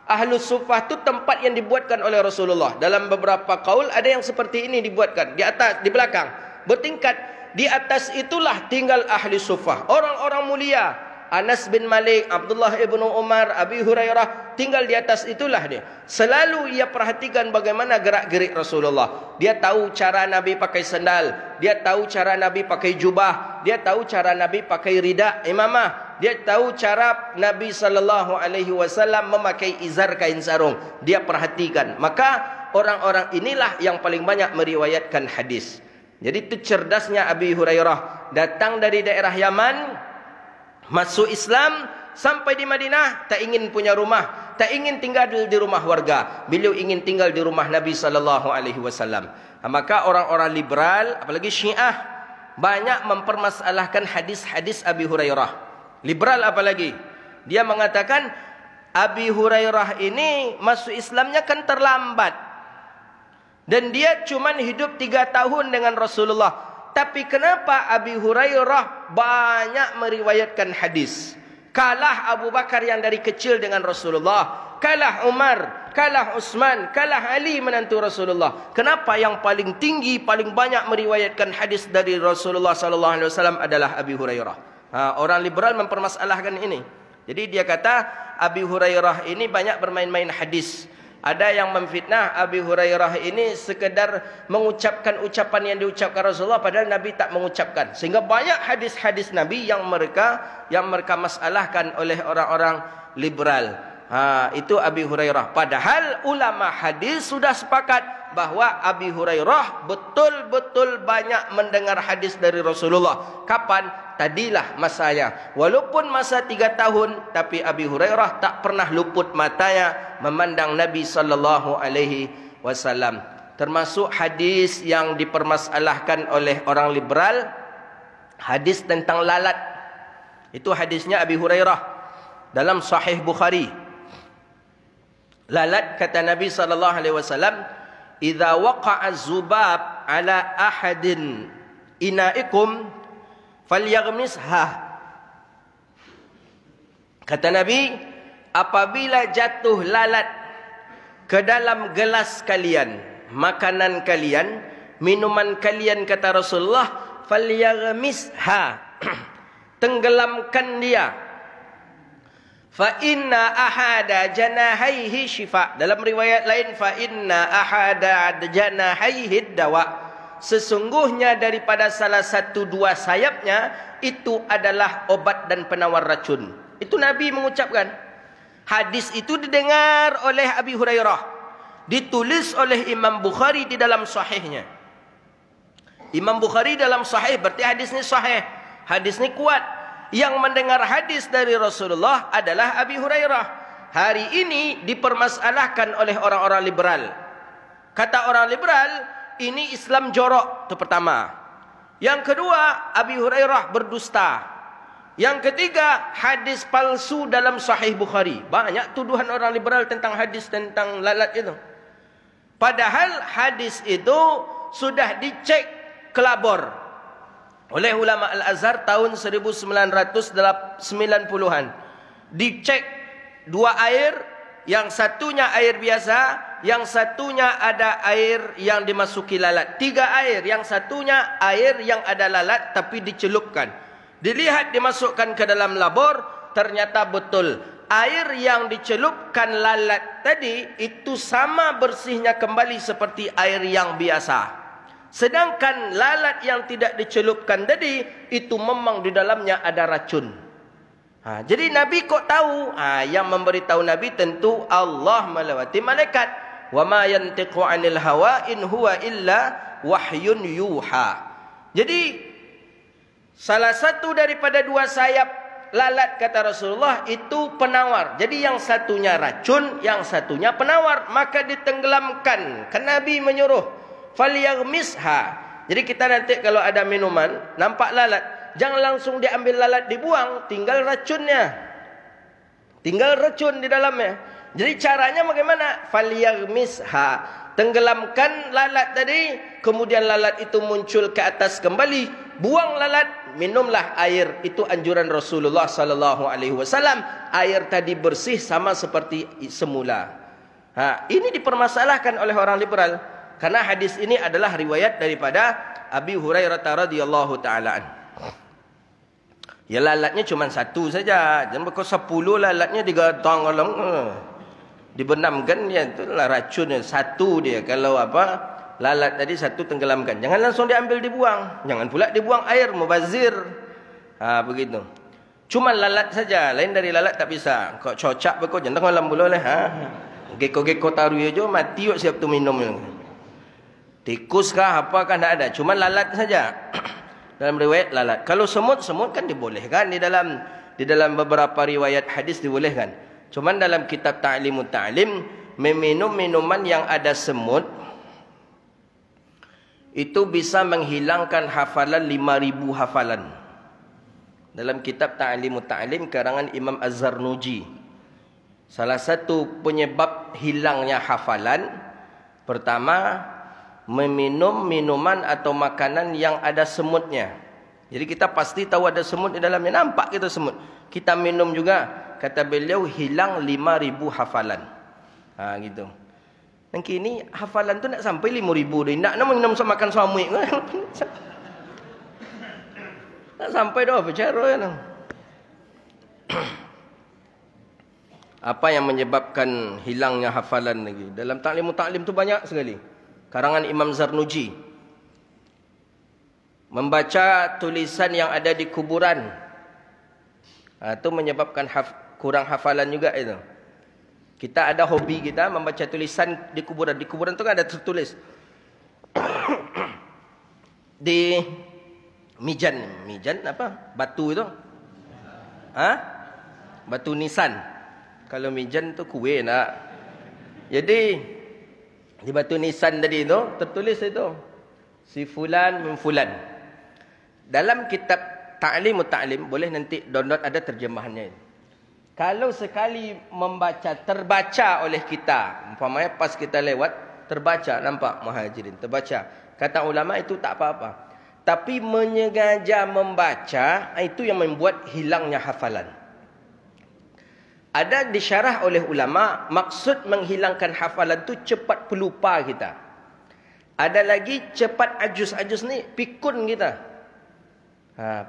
A: Ahlus Sufah itu tempat yang dibuatkan oleh Rasulullah. Dalam beberapa qaul ada yang seperti ini dibuatkan. Di atas, di belakang. Bertingkat. Di atas itulah tinggal Ahlus Sufah. Orang-orang mulia. Anas bin Malik, Abdullah ibnu Umar, Abi Hurairah, tinggal di atas itulah dia. Selalu ia perhatikan bagaimana gerak-gerik Rasulullah. Dia tahu cara Nabi pakai sandal, dia tahu cara Nabi pakai jubah, dia tahu cara Nabi pakai rida imamah, dia tahu cara Nabi SAW memakai izar kain sarung. Dia perhatikan. Maka orang-orang inilah yang paling banyak meriwayatkan hadis. Jadi itu cerdasnya Abi Hurairah. Datang dari daerah Yaman, masuk Islam, sampai di Madinah, tak ingin punya rumah, tak ingin tinggal di rumah warga. Beliau ingin tinggal di rumah Nabi SAW. Maka orang-orang liberal, apalagi Syiah, banyak mempermasalahkan hadis-hadis Abi Hurairah. Liberal apalagi. Dia mengatakan Abi Hurairah ini masuk Islamnya kan terlambat. Dan dia cuma hidup 3 tahun dengan Rasulullah. Tapi kenapa Abi Hurairah banyak meriwayatkan hadis? Kalah Abu Bakar yang dari kecil dengan Rasulullah. Kalah Umar, kalah Utsman, kalah Ali menantu Rasulullah. Kenapa yang paling tinggi, paling banyak meriwayatkan hadis dari Rasulullah SAW adalah Abi Hurairah? Orang liberal mempermasalahkan ini. Jadi dia kata Abi Hurairah ini banyak bermain-main hadis. Ada yang memfitnah Abi Hurairah ini sekedar mengucapkan ucapan yang diucapkan Rasulullah padahal Nabi tak mengucapkan. Sehingga banyak hadis-hadis Nabi yang mereka masalahkan oleh orang-orang liberal. Itu Abi Hurairah. Padahal ulama hadis sudah sepakat bahwa Abi Hurairah betul-betul banyak mendengar hadis dari Rasulullah. Kapan? Tadilah masanya. Walaupun masa 3 tahun, tapi Abi Hurairah tak pernah luput matanya memandang Nabi SAW. Termasuk hadis yang dipermasalahkan oleh orang liberal, hadis tentang lalat. Itu hadisnya Abi Hurairah dalam Sahih Bukhari. Lalat, kata Nabi SAW, "Idza waqa'a az-zubab ala ahadin ina'ikum falyaghmisha Kata Nabi, apabila jatuh lalat ke dalam gelas kalian, makanan kalian, minuman kalian, kata Rasulullah, falyaghmisha, tenggelamkan dia. Fa inna ahada janahaihi syifa. Dalam riwayat lain, fa inna ahada janahaihi dawa. Sesungguhnya daripada salah satu dua sayapnya itu adalah obat dan penawar racun. Itu Nabi mengucapkan. Hadis itu didengar oleh Abi Hurairah, ditulis oleh Imam Bukhari di dalam sahihnya. Imam Bukhari dalam sahih, berarti hadis ini sahih, hadis ini kuat. Yang mendengar hadis dari Rasulullah adalah Abi Hurairah. Hari ini dipermasalahkan oleh orang-orang liberal. Kata orang liberal, ini Islam jorok, itu pertama. Yang kedua, Abi Hurairah berdusta. Yang ketiga, hadis palsu dalam Sahih Bukhari. Banyak tuduhan orang liberal tentang hadis tentang lalat itu. Padahal hadis itu sudah dicek kelabor oleh ulama Al-Azhar tahun 1990-an. Dicek dua air, yang satunya air biasa, yang satunya ada air yang dimasuki lalat. Tiga air, yang satunya air yang ada lalat tapi dicelupkan. Dilihat, dimasukkan ke dalam labor, ternyata betul. Air yang dicelupkan lalat tadi itu sama bersihnya kembali seperti air yang biasa. Sedangkan lalat yang tidak dicelupkan tadi itu memang di dalamnya ada racun. Jadi Nabi kok tahu? Yang memberitahu Nabi tentu Allah melewati malaikat. Wa ma yantiqu 'anil hawa in huwa illa wahyun yuha. Jadi salah satu daripada dua sayap lalat, kata Rasulullah, itu penawar. Jadi yang satunya racun, yang satunya penawar, maka ditenggelamkan. Kan Nabi menyuruh falyaghmisha. Jadi kita nanti kalau ada minuman nampak lalat, jangan langsung diambil lalat dibuang, tinggal racunnya. Tinggal racun di dalamnya. Jadi caranya bagaimana? Falyaghmisha, tenggelamkan lalat tadi, kemudian lalat itu muncul ke atas kembali, buang lalat, minumlah air. Itu anjuran Rasulullah sallallahu alaihi wasallam. Air tadi bersih sama seperti semula. Ini dipermasalahkan oleh orang liberal. Karena hadis ini adalah riwayat daripada Abi Hurairah radhiyallahu taala. Ya, lalatnya cuma satu saja. Jangan berkau 10 lalatnya digatang dalam dibenamkan, ya itulah racunnya. Satu dia. Kalau lalat tadi satu tenggelamkan. Jangan langsung diambil dibuang. Jangan pula dibuang air, mubazir. Begitu. Cuma lalat saja, lain dari lalat tak bisa. Kau cocak berkau jangan malam boleh Geko-geko taruh aja mati yuk siap tu minum. Tikus kah apakah tidak ada, cuma lalat saja. Dalam riwayat lalat. Kalau semut kan dibolehkan di dalam beberapa riwayat hadis dibolehkan. Cuma dalam kitab Ta'limut Ta'lim, meminum minuman yang ada semut itu bisa menghilangkan hafalan 5.000 hafalan. Dalam kitab Ta'limut Ta'lim karangan Imam Az-Zarnuji, salah satu penyebab hilangnya hafalan pertama, meminum minuman atau makanan yang ada semutnya. Jadi kita pasti tahu ada semut di dalamnya, nampak kita semut. Kita minum juga, kata beliau hilang 5.000 hafalan. Gitu. Dan kini hafalan tu nak sampai 5.000 dah. Nak minum sama makan suami. Tak sampai dah bercara ya. Apa yang menyebabkan hilangnya hafalan lagi? Dalam Ta'limut Ta'lim tu banyak sekali. Karangan Imam Zarnuji, membaca tulisan yang ada di kuburan, itu menyebabkan kurang hafalan juga itu. Kita ada hobi kita membaca tulisan di kuburan. Di kuburan itu kan ada tertulis di mijan apa? Batu itu. Batu nisan. Kalau mijan itu kue nak. Jadi di batu nisan tadi itu tertulis itu si fulan min fulan. Dalam kitab Ta'limut Ta'lim, boleh nanti download, ada terjemahannya. Kalau sekali terbaca oleh kita, umpamanya pas kita lewat terbaca, nampak Muhajirin terbaca, kata ulama itu tak apa-apa. Tapi menyengaja membaca, itu yang membuat hilangnya hafalan. Ada disyarah oleh ulama, maksud menghilangkan hafalan tu cepat pelupa kita. Ada lagi cepat ajus-ajus ni, pikun kita.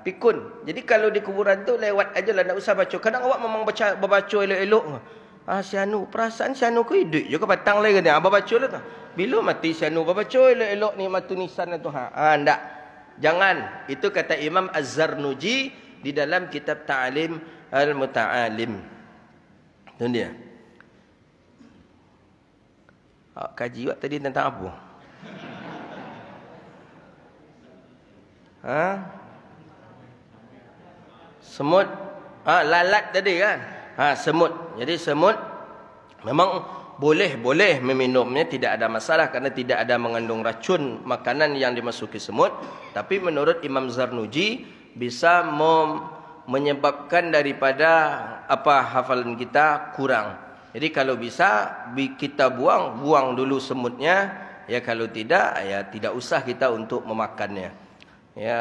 A: Pikun. Jadi kalau di kuburan tu lewat aja lah, tak usah baca. Kadang awak memang baca elok-elok. Sianu, perasaan sianu ku hidup je ke batang lagi kata. Baca lah tu. Bila mati sianu, baca elok-elok ni matu nisan tu. Enggak. Jangan. Itu kata Imam Az-Zarnuji di dalam kitab Ta'lim Al-Muta'alim. Itu dia. Kaji awak tadi tentang apa? Semut. Lalat tadi kan? Semut. Jadi semut memang boleh meminumnya, tidak ada masalah kerana tidak ada mengandung racun makanan yang dimasuki semut. Tapi menurut Imam Zarnuji bisa menyebabkan daripada hafalan kita kurang. Jadi kalau bisa kita buang dulu semutnya, ya kalau tidak ya tidak usah kita untuk memakannya. Ya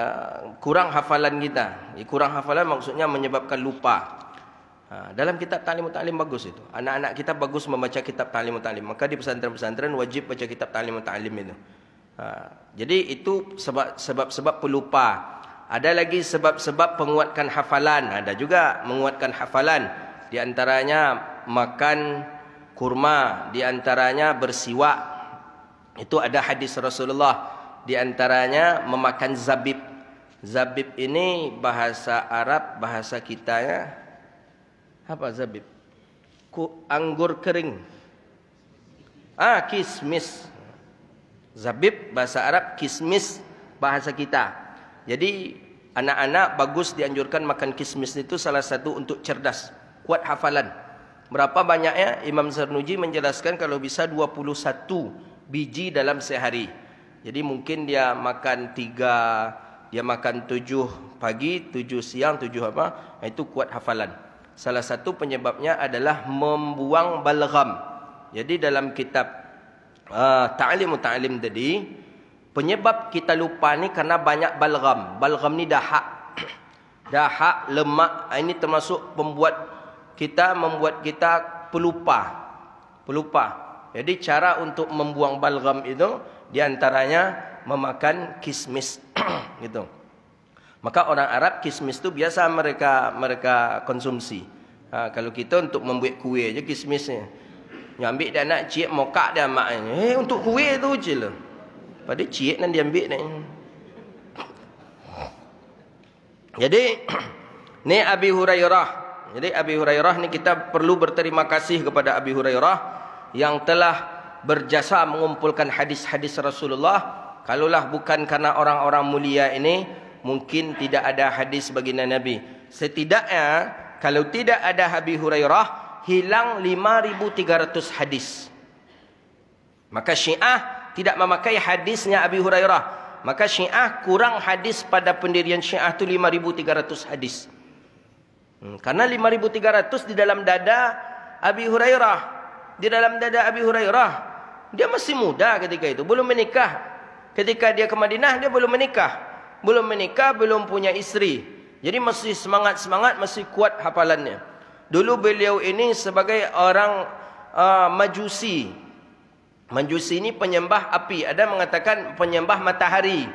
A: kurang hafalan kita. Kurang hafalan maksudnya menyebabkan lupa. Dalam kitab Ta'lim Ta'lim bagus itu. Anak-anak kita bagus membaca kitab Ta'lim Ta'lim. Maka di pesantren-pesantren wajib baca kitab Ta'lim Ta'lim itu. Jadi itu sebab-sebab pelupa. Ada lagi sebab-sebab penguatkan hafalan. Ada juga menguatkan hafalan. Di antaranya makan kurma. Di antaranya bersiwak. Itu ada hadis Rasulullah. Di antaranya memakan zabib. Zabib ini bahasa Arab, bahasa kita ya. Apa zabib? Anggur kering. Kismis. Zabib bahasa Arab, kismis bahasa kita. Jadi anak-anak bagus dianjurkan makan kismis itu, salah satu untuk cerdas, kuat hafalan. Berapa banyaknya? Imam Zarnuji menjelaskan kalau bisa 21 biji dalam sehari. Jadi mungkin dia makan 3, dia makan 7 pagi, 7 siang, 7 apa? Itu kuat hafalan. Salah satu penyebabnya adalah membuang balgham. Jadi dalam kitab Ta'lim Ta'lim tadi, penyebab kita lupa ni kerana banyak balgham. Balgham ni dahak. Dahak, lemak. Ini termasuk membuat kita pelupa. Jadi cara untuk membuang balgham itu diantaranya memakan kismis. Gitu. Maka orang Arab kismis tu biasa mereka konsumsi. Kalau kita untuk membuat kuih je kismisnya. Yang ambil dia nak cik mokak dia maknya. Untuk kuih tu je lah. Pada cik nanti ambil ni. Jadi ni Abi Hurairah. Jadi Abi Hurairah ni kita perlu berterima kasih kepada Abi Hurairah yang telah berjasa mengumpulkan hadis-hadis Rasulullah. Kalaulah bukan karena orang-orang mulia ini, mungkin tidak ada hadis baginda Nabi. Setidaknya kalau tidak ada Abi Hurairah, hilang 5.300 hadis. Maka Syiah tidak memakai hadisnya Abi Hurairah. Maka Syiah kurang hadis pada pendirian Syiah itu 5.300 hadis. Karena 5.300 di dalam dada Abi Hurairah. Di dalam dada Abi Hurairah. Dia masih muda ketika itu. Belum menikah. Ketika dia ke Madinah, dia belum menikah. Belum menikah, belum punya isteri. Jadi masih semangat-semangat, masih kuat hafalannya. Dulu beliau ini sebagai orang Majusi. Majusi ini penyembah api. Ada mengatakan penyembah matahari.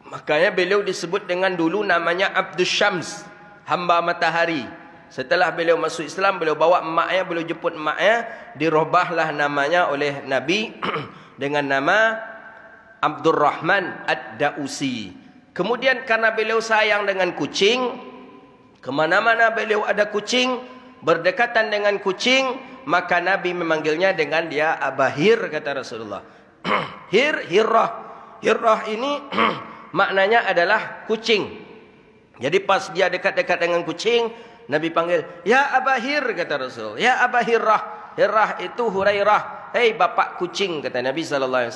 A: Makanya beliau disebut dengan dulu namanya Abdus Syams, hamba matahari. Setelah beliau masuk Islam, beliau bawa emaknya, beliau jemput emaknya, dirubahlah namanya oleh Nabi dengan nama Abdurrahman Ad-Dausi. Kemudian karena beliau sayang dengan kucing, kemana-mana beliau ada kucing, berdekatan dengan kucing, maka Nabi memanggilnya dengan dia Abahir, kata Rasulullah. Hirrah ini maknanya adalah kucing. Jadi pas dia dekat-dekat dengan kucing, Nabi panggil, ya Abahir, kata Rasul. Ya Abahirrah. Hirrah itu Hurairah. Hei bapak kucing, kata Nabi SAW.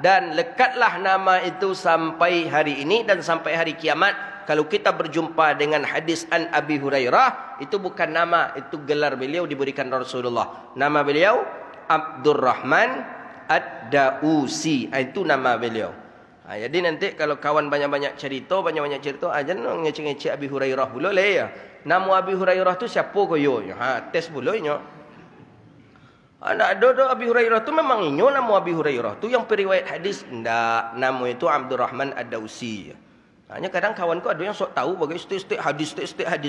A: Dan lekatlah nama itu sampai hari ini dan sampai hari kiamat. Kalau kita berjumpa dengan hadis an Abi Hurairah, itu bukan nama, itu gelar beliau diberikan Rasulullah. Nama beliau Abdurrahman Ad-Dausi. Itu nama beliau. Jadi nanti kalau kawan banyak-banyak cerita jangan ngecek-ngecek Abi Hurairah pula lah ya. Nama Abi Hurairah tu siapa koyo? Tes pula nya. Nak ada Abi Hurairah tu memang inyo nama Abi Hurairah tu yang periwayat hadis ndak, nama itu Abdurrahman Ad-Dausi. Hanya kadang kawanku ada yang sok tahu bagi setiap hadis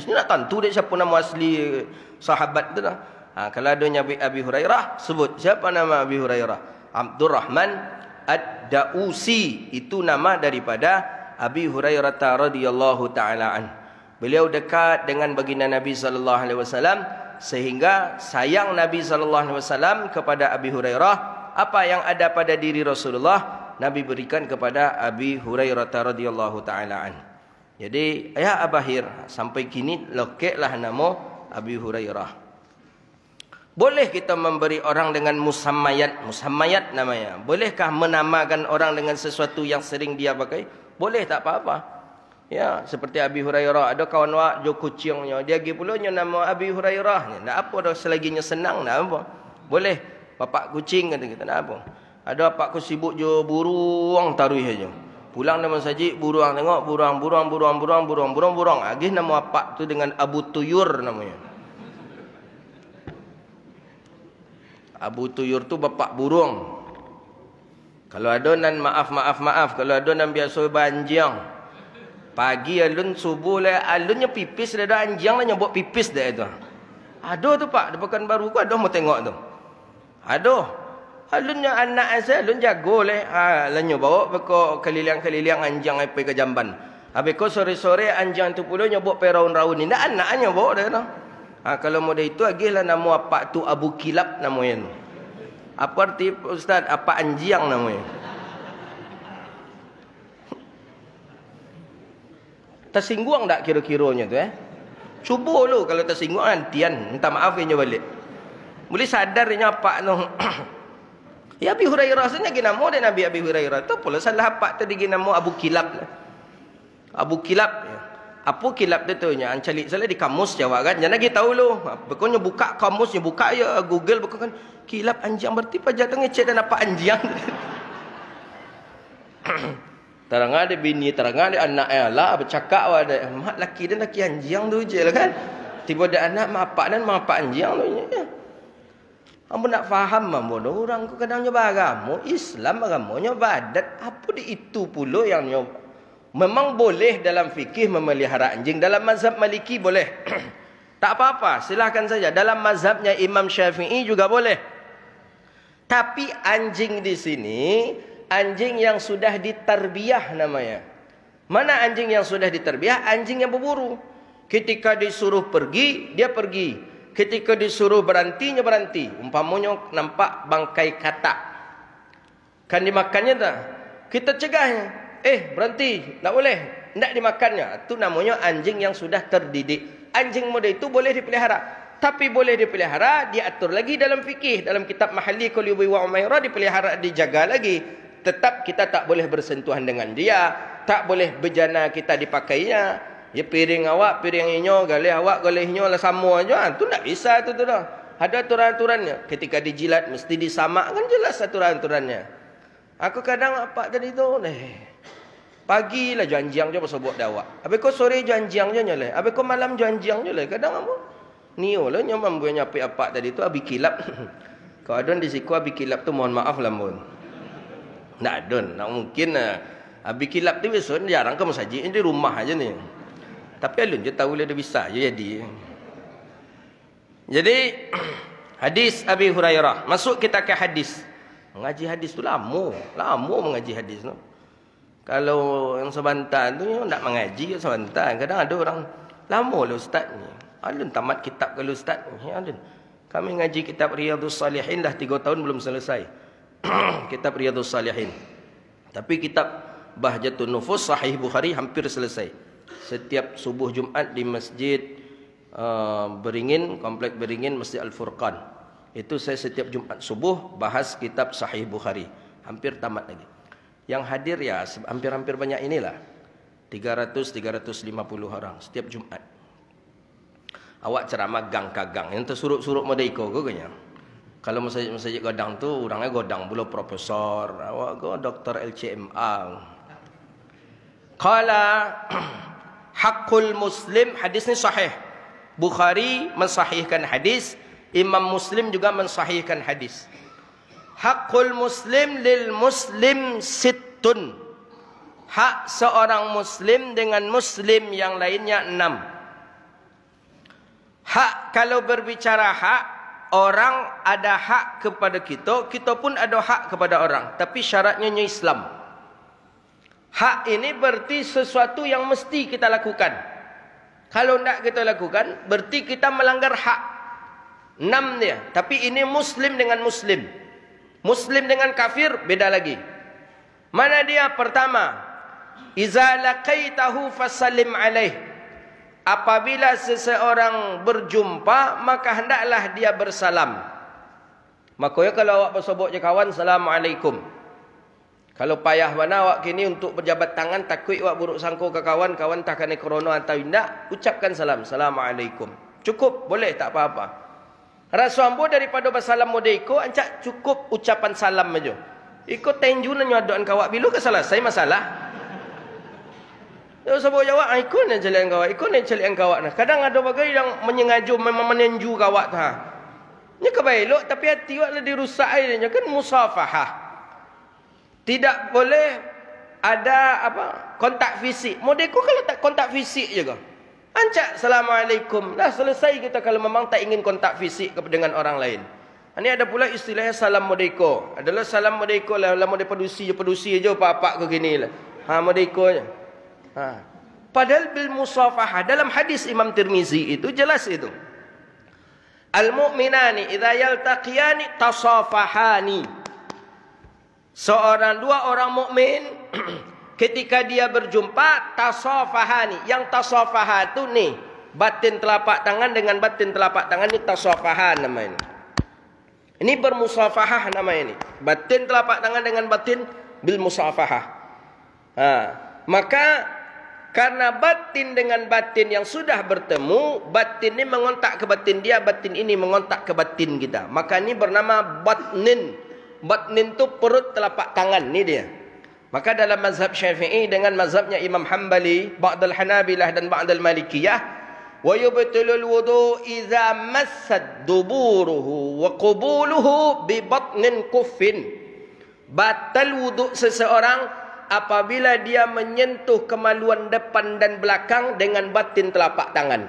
A: ni nak tentu dia siapa nama asli sahabat tu dah. Kalau adanya Abi Hurairah sebut siapa nama Abi Hurairah? Abdurrahman Ad-Dausi, itu nama daripada Abi Hurairah radhiyallahu taala an. Beliau dekat dengan baginda Nabi sallallahu alaihi wasallam sehingga sayang Nabi sallallahu alaihi wasallam kepada Abi Hurairah. Apa yang ada pada diri Rasulullah Nabi berikan kepada Abi Hurairah radhiyallahu taala an. Jadi ya Abahir sampai kini lokeklah nama Abi Hurairah. Boleh kita memberi orang dengan musammayat namanya. Bolehkah menamakan orang dengan sesuatu yang sering dia pakai? Boleh, tak apa-apa. Ya, seperti Abi Hurairah, ada kawan wak jo kucingnya, dia pergi pulanya nama Abi Hurairah. Nak apa dah selaginya senang, nak apa? Boleh. Bapak kucing kata kita, nak apa? Ada bapak ku sibuk jo burung taruh saja. Pulang nama sajik burung, tengok burung. Agih nama bapak tu dengan Abu Tuyur namanya. Abu Tuyur tu bapak burung. Kalau ada nan maaf. Kalau ada nan biasa banjang. Pagi alun subuh lah alunnya pipis dah ada anjang lah nyebut pipis dah itu. Ada tu pak, di Pekanbaru ku ada mau tengok tu. Ada. Alunnya anak saya alun jago leh. Lanyo bawa beko keliling-keliling anjang ai ke Jamban. Habis ko sore-sore anjang tu pula nyebut peraun-raun ni. Ndak anaknya bawa dah tu. Kalau model itu agihlah nama apa tu Abu Kilab namanya. Apa arti Ustaz? Apa anjiang namanya? Tersinggung tak kira-kiranya tu Cuba lu kalau tersinggung antian, minta maaf dia balik. Boleh sadarnya apa tu. Ya Abi Hurairah sebenarnya gina nama dia Nabi Abi Hurairah. Tu pula salah apa tadi gina nama Abu Kilab. Abu Kilab ya. Apa kilap dia tu nya cari salah di kamus jawab kan. Jangan lagi tahu lu. Pokoknya buka kamusnya, buka ya Google buka kan kilap anjing berarti pajak tu ngecek dan apa anjing. Terang ada bini, terang ada anak lah bercakap ada mak laki dan laki anjing tu je lah kan. Tiba ada anak mak apa dan mak apa anjing tu nya. Ambo nak faham ambo orang ku kadang nyoba agama Islam agamanya badat apa di itu pula yang nyoba. Memang boleh dalam fikih memelihara anjing. Dalam mazhab Maliki boleh. Tak apa-apa, silakan saja. Dalam mazhabnya Imam Syafi'i juga boleh. Tapi anjing di sini, anjing yang sudah ditarbiyah namanya. Mana anjing yang sudah ditarbiyah? Anjing yang berburu. Ketika disuruh pergi, dia pergi. Ketika disuruh berhentinya berhenti. Umpamanya nampak bangkai katak. Kan dimakannya tak? Kita cegahnya. Berhenti, tak boleh, tak dimakannya. Itu namanya anjing yang sudah terdidik. Anjing model itu boleh dipelihara. Tapi boleh dipelihara, diatur lagi dalam fikih. Dalam kitab Mahalli Qulubi wa Umairah dipelihara, dijaga lagi. Tetap kita tak boleh bersentuhan dengan dia. Tak boleh bejana kita dipakainya. Ya piring awak, piring inyo, galih awak, galih inyo lah sama aja. Itu tak bisa tu dah. Ada aturan-aturannya. Ketika dijilat mesti disamak kan jelas aturan-aturannya. Aku kadang apa tadi tu pagi lah janjiang je pasal buat dawak. Habis kau sore janjiang je nyoleh. Habis kau malam janjiang je lah. Kadang apa? Nio lah nyamam gue nyapi apa tadi tu Abi Kilab. Kau adon di siku Abi Kilab tu mohon maaf lah mun. Nak adon, nak mungkin Abi Kilab tu biasa jarang ke masjid di rumah aja ni. Tapi alun je tahu dia bisa je jadi. Jadi hadis Abi Hurairah. Masuk kita ke hadis. Mengaji hadis tu lama mengaji hadis tu. Kalau yang sebentar tu tak mengaji sebentar. Kadang ada orang lama lah ustaz ni. Alun tamat kitab kalau ustaz ni. Alun. Kami ngaji kitab Riyadhus Salihin dah 3 tahun belum selesai. Kitab Riyadhus Salihin. Tapi kitab Bahjatun Nufus Sahih Bukhari hampir selesai. Setiap subuh Jumaat di Masjid Beringin, Komplek Beringin, Masjid Al-Furqan. Itu saya setiap Jumaat subuh bahas kitab Sahih Bukhari. Hampir tamat lagi. Yang hadir ya hampir-hampir banyak inilah. 300-350 orang setiap Jumaat. Awak ceramah gang kagang. Yang tersuruk-suruk modeko ke kanya. Kalau masjid godang tu orangnya godang pula profesor. Awak go doktor LCMA. Qala haqqul muslim, hadis ni sahih. Bukhari mensahihkan hadis, Imam Muslim juga mensahihkan hadis. Haqqul muslim lil muslim sittun. Hak seorang muslim dengan muslim yang lainnya 6. Hak, kalau berbicara hak, orang ada hak kepada kita, kita pun ada hak kepada orang, tapi syaratnya Islam. Hak ini berarti sesuatu yang mesti kita lakukan. Kalau tidak kita lakukan, berarti kita melanggar hak. 6 dia. Tapi ini muslim dengan muslim. Muslim dengan kafir, beda lagi. Mana dia? Pertama, iza laqaitahu fasallim alaih. Apabila seseorang berjumpa, maka hendaklah dia bersalam. Makanya kalau awak bersobok je kawan, Assalamualaikum. Kalau payah mana awak kini untuk berjabat tangan, takut awak buruk sangka ke kawan, kawan tak kena corona atau tidak, ucapkan salam, Assalamualaikum. Cukup, boleh, tak apa-apa. Rasa ambo daripada bersalam modeko, ancak cukup ucapan salam aja. Ikut tenju nanya doan kawak bilu ke salah, saya masalah. Dia sebut jawab, ikut yang celian kawak, ikut yang celian kawak. Kadang ada bagai yang menyengaja, menenju kawak tu. Ini kebailok, tapi hati awak dirusak aja, kan musafahah. Tidak boleh ada kontak fisik. Modeko kalau tak kontak fisik juga. Ancak Assalamualaikum. Dah selesai kita kalau memang tak ingin kontak fisik dengan orang lain. Ini ada pula istilahnya salam modeko. Adalah salam modeko lah. Lama dia pedusi je apa-apa ke gini lah. Modeko je. Padahal bil musafahah. Dalam hadis Imam Tirmizi itu jelas itu. Al-mu'minani idza yaltaqiyani tasafahani. Dua orang mukmin ketika dia berjumpa tasafahani. Yang tasafah itu nih, batin telapak tangan dengan batin telapak tangan ini tasafahan namanya. Ini bermusafahah namanya ini. Batin telapak tangan dengan batin bil musafahah. Maka karena batin dengan batin yang sudah bertemu, batin ini mengontak ke batin dia, batin ini mengontak ke batin kita. Maka ini bernama batnin. Batnin itu perut telapak tangan, ni dia. Maka dalam mazhab Syafi'i dengan mazhabnya Imam Hanbali, ba'dal Hanabilah dan ba'dal Malikiyah, wa yubtilul wudu idza massad duburuhu wa qubuluhu bi batnin kuffin. Batal wudu seseorang apabila dia menyentuh kemaluan depan dan belakang dengan batin telapak tangan.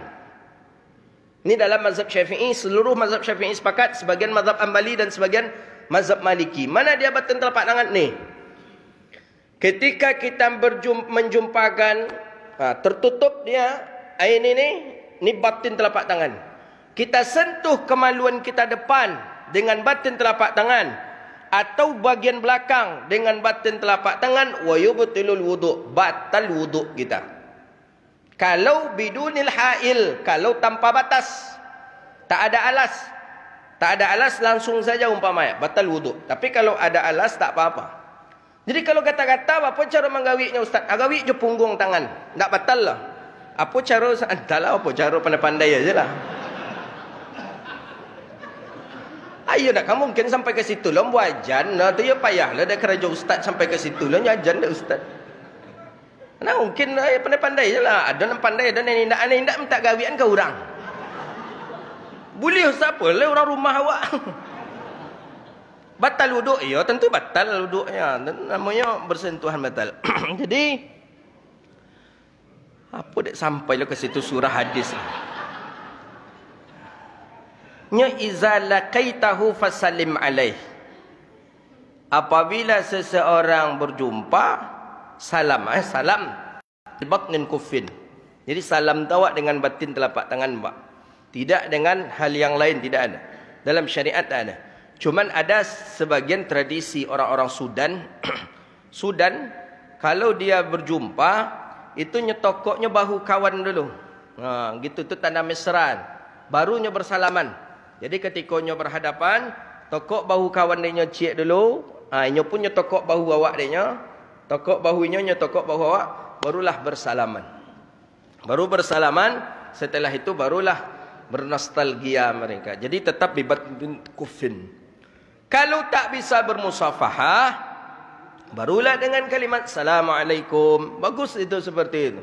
A: Ini dalam mazhab Syafi'i, seluruh mazhab Syafi'i sepakat, sebagian mazhab Hanbali dan sebagian mazhab Maliki. Mana dia batin telapak tangan ni? Ketika kita menjumpakan, tertutup dia, ini batin telapak tangan. Kita sentuh kemaluan kita depan dengan batin telapak tangan, atau bagian belakang dengan batin telapak tangan, wa yubtilul wudu, batal wudu kita. Kalau bidunil hail, kalau tanpa batas, tak ada alas. Tak ada alas, langsung saja umpamanya batal wuduk. Tapi kalau ada alas, tak apa-apa. Jadi kalau kata-kata, apa cara menggawiknya Ustaz? Gawik je punggung tangan, tak batal lah. Apa cara? Entahlah apa cara, pandai-pandai aja lah. Ayo dah, kamu mungkin sampai ke situ lah, buat ajan lah. Tu ya payah lah, dah kerja Ustaz sampai ke situ lah, ajan dah Ustaz. Nah mungkin pandai-pandai je lah. Ada yang pandai, ada yang tidak minta gawian ke orang. Boleh Ustaz apa lah orang rumah awak. Batal wuduk? Ya tentu batal wuduknya. Namanya bersentuhan batal. Jadi apa dek sampailah ke situ surah hadis. Nya iza laqaitahu fasallim alaih. Apabila seseorang berjumpa, salam. Salam batnin kuffin. Jadi salam tawak dengan batin telapak tangan mbak. Tidak dengan hal yang lain, tidak ada. Dalam syariat tak ada. Cuman ada sebagian tradisi orang-orang Sudan. Sudan, kalau dia berjumpa, itu nyetokoknya bahu kawan dulu. Gitu, itu tanda mesra. Barunya bersalaman. Jadi ketikanya berhadapan, tokok bahu kawan dia ciek dulu. Ini pun nyetokok bahu awak dia. Tokok bahunya, nyetokok bahu awak. Barulah bersalaman. Baru bersalaman, setelah itu barulah bernostalgia mereka. Jadi tetap bibat bin kufin. Kalau tak bisa bermusafahah, Barulah dengan kalimat Assalamualaikum. Bagus itu seperti itu.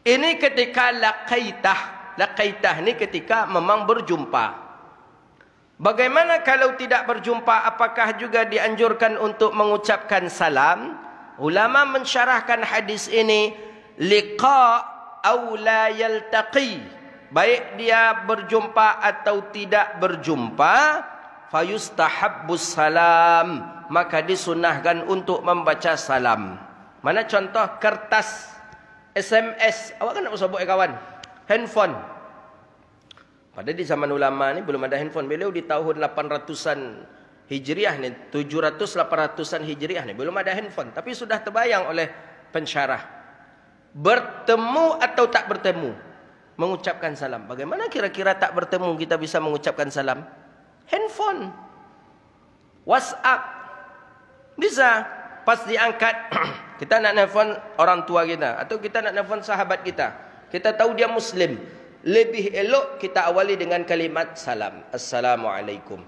A: Ini ketika laqaitah. Laqaitah ni ketika memang berjumpa. Bagaimana kalau tidak berjumpa? Apakah juga dianjurkan untuk mengucapkan salam? Ulama mensyarahkan hadis ini, liqa aw la yaltaqi, baik dia berjumpa atau tidak berjumpa, fayustahabbus salam, maka disunahkan untuk membaca salam. Mana contoh kertas SMS, awak kan nak usah buat kawan, handphone. Padahal di zaman ulama ni belum ada handphone. Beliau di tahun 800-an Hijriah ni, 700-800-an Hijriah ni belum ada handphone, tapi sudah terbayang oleh pensyarah. Bertemu atau tak bertemu, mengucapkan salam. Bagaimana kira-kira tak bertemu kita bisa mengucapkan salam? Handphone, WhatsApp, bisa. Pas diangkat, kita nak nelfon orang tua kita, atau kita nak nelfon sahabat kita, kita tahu dia Muslim, lebih elok kita awali dengan kalimat salam. Assalamualaikum.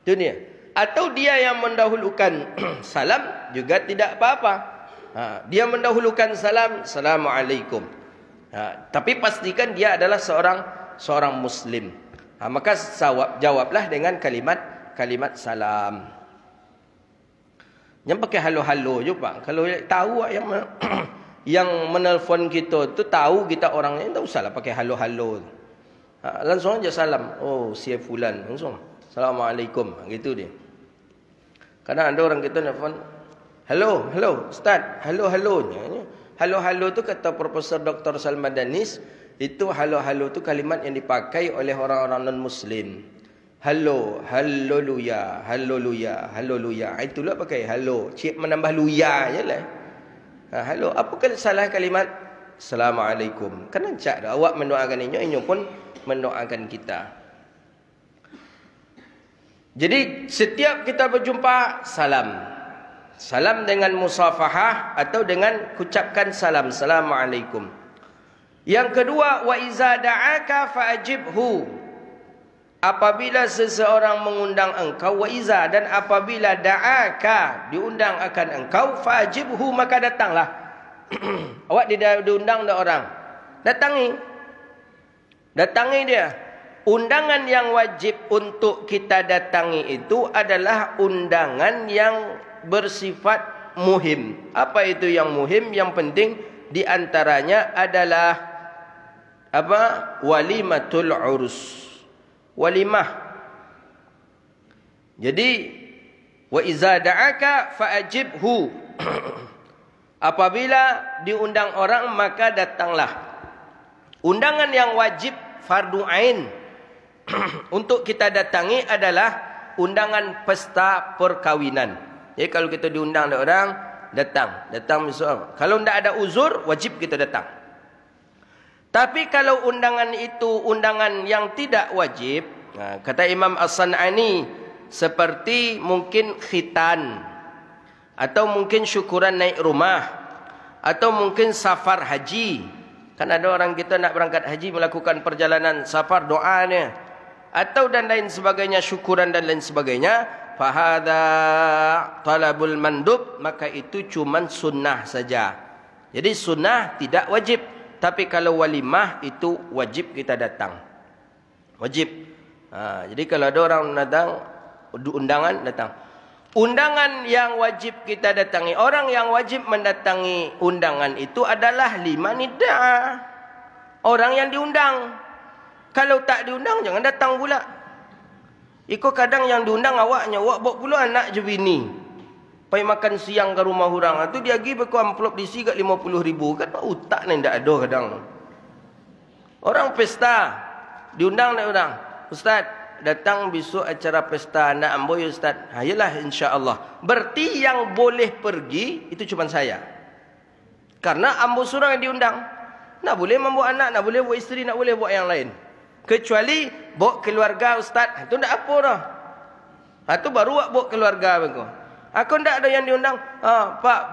A: Itu dia. Atau dia yang mendahulukan salam juga tidak apa-apa. Dia mendahulukan salam, Assalamualaikum. Tapi pastikan dia adalah seorang Muslim. Maka jawablah dengan kalimat salam. Yang pakai halo-halo je Pak. Kalau tahu yang menelpon kita tu tahu kita orangnya, tak usahlah pakai halo-halo. Langsung aja salam. Oh, si fulan, langsung. Assalamualaikum, gitu dia. Kadang ada orang kita nelfon, halo Ustaz, halo. Halo tu kata Profesor Dr. Salman Danis, itu halo tu kalimat yang dipakai oleh orang-orang non-Muslim. Haleluya. Itulah pakai halo. Cik menambah luya je lah. Halo, apa salah kalimat? Assalamualaikum. Kan cak dah awak mendoakan inyo pun mendoakan kita. Jadi setiap kita berjumpa salam. Salam dengan musafahah atau dengan ucapkan salam. Assalamualaikum. Yang kedua, wa iza da'aka fa'ajibhu. Apabila seseorang mengundang engkau, wa iza, dan apabila da'aka, diundang akan engkau, fa'ajibhu, maka datanglah. Awak diundang oleh orang, datangi dia. Undangan yang wajib untuk kita datangi itu adalah undangan yang bersifat muhim. Apa itu yang muhim? Yang penting di antaranya adalah walimatul urus. Walimah. Jadi wa iza da'aka fa'ajibhu. Apabila diundang orang maka datanglah. Undangan yang wajib fardu ain untuk kita datangi adalah undangan pesta perkawinan. Jadi kalau kita diundang oleh orang, datang besok. Kalau tidak ada uzur, wajib kita datang. Tapi kalau undangan itu undangan yang tidak wajib, kata Imam As-San'ani, seperti mungkin khitan, atau mungkin syukuran naik rumah, atau mungkin safar haji. Kan ada orang kita nak berangkat haji, melakukan perjalanan safar, doanya, atau dan lain sebagainya, syukuran dan lain sebagainya, fahadha talabul mandub, maka itu cuman sunnah saja. Jadi sunnah tidak wajib. Tapi kalau walimah itu wajib kita datang. Wajib. Jadi kalau ada orang datang, undangan, datang. Undangan yang wajib kita datangi, orang yang wajib mendatangi undangan itu adalah liman nida'. Orang yang diundang. Kalau tak diundang, jangan datang pula. Ikut kadang yang diundang awak bawa pula anak je bini. Pergi makan siang ke rumah orang. Itu dia pergi pakai amplop diisi kat 50,000. Kan utak ni tak ada kadang. Orang pesta. Diundang nak orang. Ustaz, datang besok acara pesta anak amboi Ustaz. Yalah insya-Allah. Berarti yang boleh pergi itu cuma saya. Karena ambo surang yang diundang. Nak boleh membawa anak, nak boleh bawa isteri, nak boleh bawa yang lain. Kecuali bawa keluarga Ustaz. Itu tak apa dah. Itu baru bawa keluarga begitu. Aku tak ada yang diundang. Pak,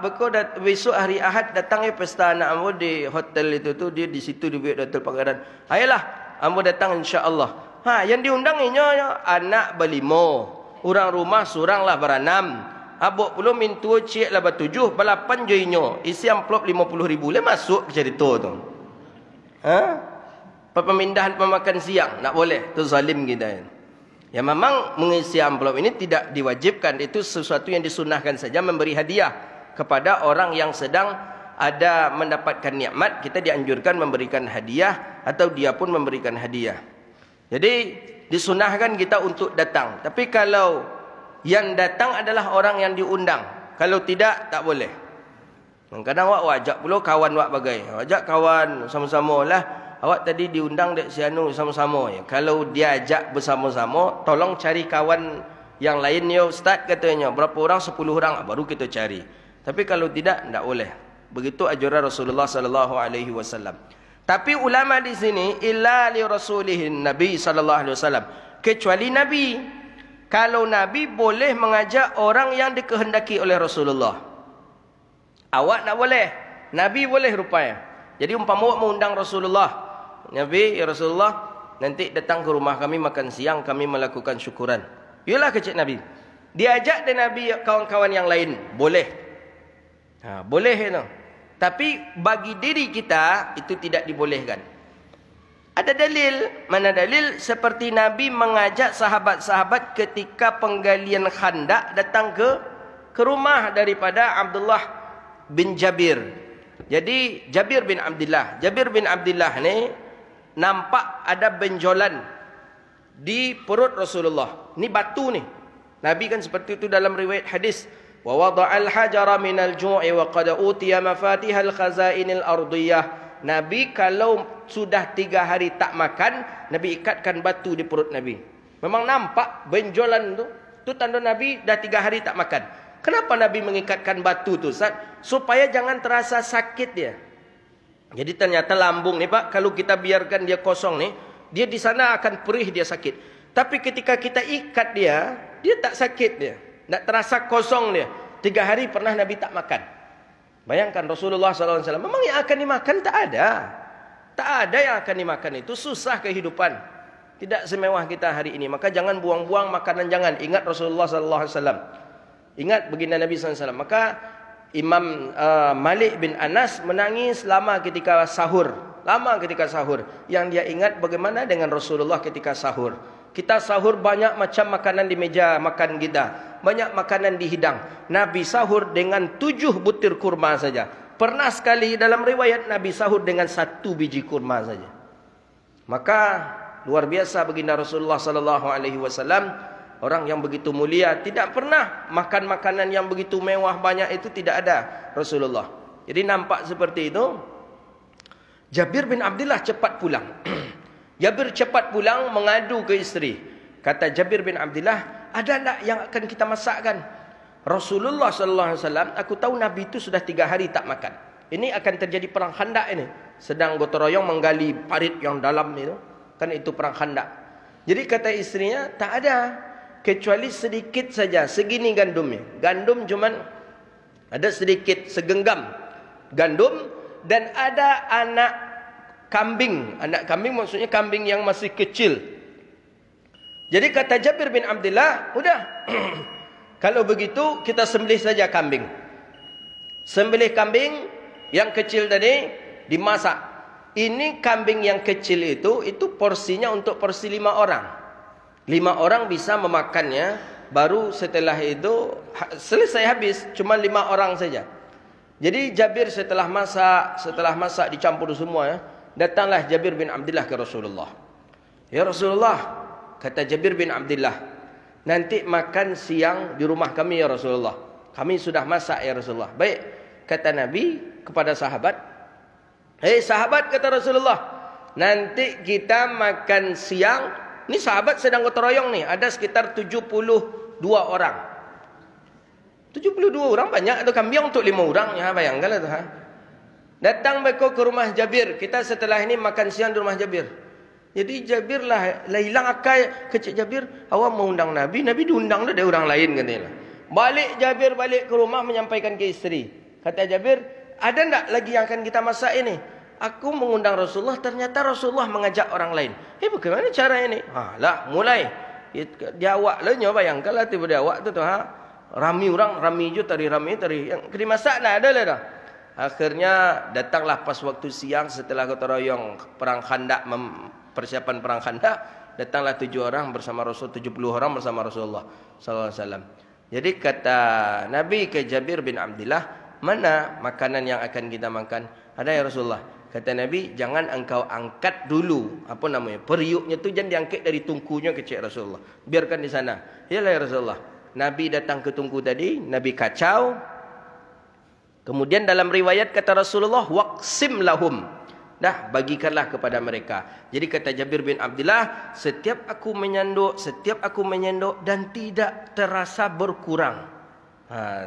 A: besok hari Ahad datang pesta anak ambo di hotel itu tu, dia di situ di hotel Pangaran. Ayolah, ambo datang insya-Allah. Yang diundang ini anak berlima. Orang rumah seorang lah berenam. Abuk puluh mintu cik lah batujuh. Balapan joinyo. Isi amplop 50,000. Boleh masuk ke cerita tu. Pemindahan pemakan siang. Tak boleh. Itu zalim kita. Ya memang mengisi amplop ini tidak diwajibkan. Itu sesuatu yang disunahkan saja. Memberi hadiah kepada orang yang sedang ada mendapatkan nikmat. Kita dianjurkan memberikan hadiah. Atau dia pun memberikan hadiah. Jadi disunahkan kita untuk datang. Tapi kalau yang datang adalah orang yang diundang. Kalau tidak, tak boleh. Kadang-kadang awak ajak pula kawan awak bagai. Ajak kawan sama-sama lah. Awak tadi diundang dek si anu sama-sama. Ya, kalau dia ajak bersama-sama, tolong cari kawan yang lain ya ustaz katanya. Berapa orang? 10 orang. Baru kita cari. Tapi kalau tidak, tak boleh. Begitu ajaran Rasulullah sallallahu alaihi wasallam. Tapi ulama di sini illa li rasulihin Nabi sallallahu alaihi wasallam. Kecuali Nabi. Kalau Nabi boleh mengajak orang yang dikehendaki oleh Rasulullah. Awak tak boleh. Nabi boleh rupanya. Jadi umpama awak mengundang Rasulullah. Nabi, ya Rasulullah, nanti datang ke rumah kami makan siang, kami melakukan syukuran. Yalah kecik Nabi. Diajak dan Nabi kawan-kawan yang lain. Boleh. Boleh itu. Tapi bagi diri kita, itu tidak dibolehkan. Ada dalil. Mana dalil? Seperti Nabi mengajak sahabat-sahabat ketika penggalian khandak datang ke rumah daripada Abdullah bin Jabir. Jadi Jabir bin Abdullah. Jabir bin Abdullah ni nampak ada benjolan di perut Rasulullah. Ni batu ni. Nabi kan seperti itu dalam riwayat hadis. Wa wada'al hajara minal ju'i wa qad utiya mafatihal khazainil ardiyah. Nabi kalau sudah 3 hari tak makan, Nabi ikatkan batu di perut Nabi. Memang nampak benjolan tu. Tu tanda Nabi dah 3 hari tak makan. Kenapa Nabi mengikatkan batu tu Ustaz? Supaya jangan terasa sakit dia. Jadi ternyata lambung ni Pak, kalau kita biarkan dia kosong ni, dia di sana akan perih, dia sakit. Tapi ketika kita ikat dia, dia tak sakit dia. Tak terasa kosong dia. 3 hari pernah Nabi tak makan. Bayangkan Rasulullah SAW, memang yang akan dimakan tak ada. Tak ada yang akan dimakan, itu susah kehidupan. Tidak semewah kita hari ini. Maka jangan buang-buang makanan, jangan. Ingat Rasulullah SAW. Ingat baginda Nabi SAW. Maka Imam Malik bin Anas menangis lama ketika sahur. Lama ketika sahur. Yang dia ingat bagaimana dengan Rasulullah ketika sahur. Kita sahur banyak macam makanan di meja makan kita. Banyak makanan di hidang. Nabi sahur dengan 7 butir kurma saja. Pernah sekali dalam riwayat Nabi sahur dengan 1 biji kurma saja. Maka luar biasa baginda Rasulullah SAW. Orang yang begitu mulia. Tidak pernah makan makanan yang begitu mewah banyak itu tidak ada Rasulullah. Jadi nampak seperti itu. Jabir bin Abdullah cepat pulang. Jabir cepat pulang mengadu ke isteri. Kata Jabir bin Abdullah, ada tak yang akan kita masakkan? Rasulullah SAW, aku tahu Nabi itu sudah 3 hari tak makan. Ini akan terjadi perang Khandak ini. Sedang gotong royong menggali parit yang dalam itu. Kan itu perang Khandak. Jadi kata istrinya, tak ada. Kecuali sedikit saja. Segini gandumnya. Gandum cuman ada sedikit, segenggam gandum. Dan ada anak kambing. Anak kambing maksudnya kambing yang masih kecil. Jadi kata Jabir bin Abdullah, udah. Kalau begitu kita sembelih saja kambing. Sembelih kambing yang kecil tadi dimasak. Ini kambing yang kecil itu porsinya untuk porsi 5 orang. 5 orang bisa memakannya. Baru setelah itu selesai habis. Cuma 5 orang saja. Jadi Jabir setelah masak dicampur semua ya. Datanglah Jabir bin Abdullah ke Rasulullah. Ya Rasulullah, kata Jabir bin Abdullah, nanti makan siang di rumah kami ya Rasulullah. Kami sudah masak ya Rasulullah. Baik, kata Nabi kepada sahabat. Hei sahabat, kata Rasulullah, nanti kita makan siang. Ini sahabat sedang gotong royong nih. Ada sekitar 72 orang. 72 orang banyak atau kambing untuk 5 orang. Ya bayangkanlah tu ha. Datang mereka ke rumah Jabir. Kita setelah ini makan siang di rumah Jabir. Jadi Jabir lah hilang akal. Kecik Jabir, awak mau undang Nabi. Nabi diundang dah dari orang lain katanya. Balik Jabir balik ke rumah menyampaikan ke isteri. Kata Jabir, ada tak lagi yang akan kita masak ini? Aku mengundang Rasulullah, ternyata Rasulullah mengajak orang lain. Bagaimana cara ini? Lah mulai. Dia awak lah, bayangkanlah tiba dia awak tu ha. Rami orang, rami je tari yang kena masak nak ada lah dah. Akhirnya datanglah pas waktu siang setelah gotong royong perang Khandaq, persiapan perang Khandaq, datanglah 7 orang bersama Rasul, 70 orang bersama Rasulullah sallallahu alaihi wasallam. Jadi kata Nabi ke Jabir bin Abdullah, mana makanan yang akan kita makan? Ada ya Rasulullah. Kata Nabi, jangan engkau angkat dulu apa namanya periuknya tu, jangan diangkat dari tungkunya kecil Rasulullah. Biarkan di sana. Yalah ya Rasulullah. Nabi datang ke tungku tadi, Nabi kacau. Kemudian dalam riwayat kata Rasulullah, waqsim lahum. Dah, bagikanlah kepada mereka. Jadi kata Jabir bin Abdullah, setiap aku menyenduk dan tidak terasa berkurang.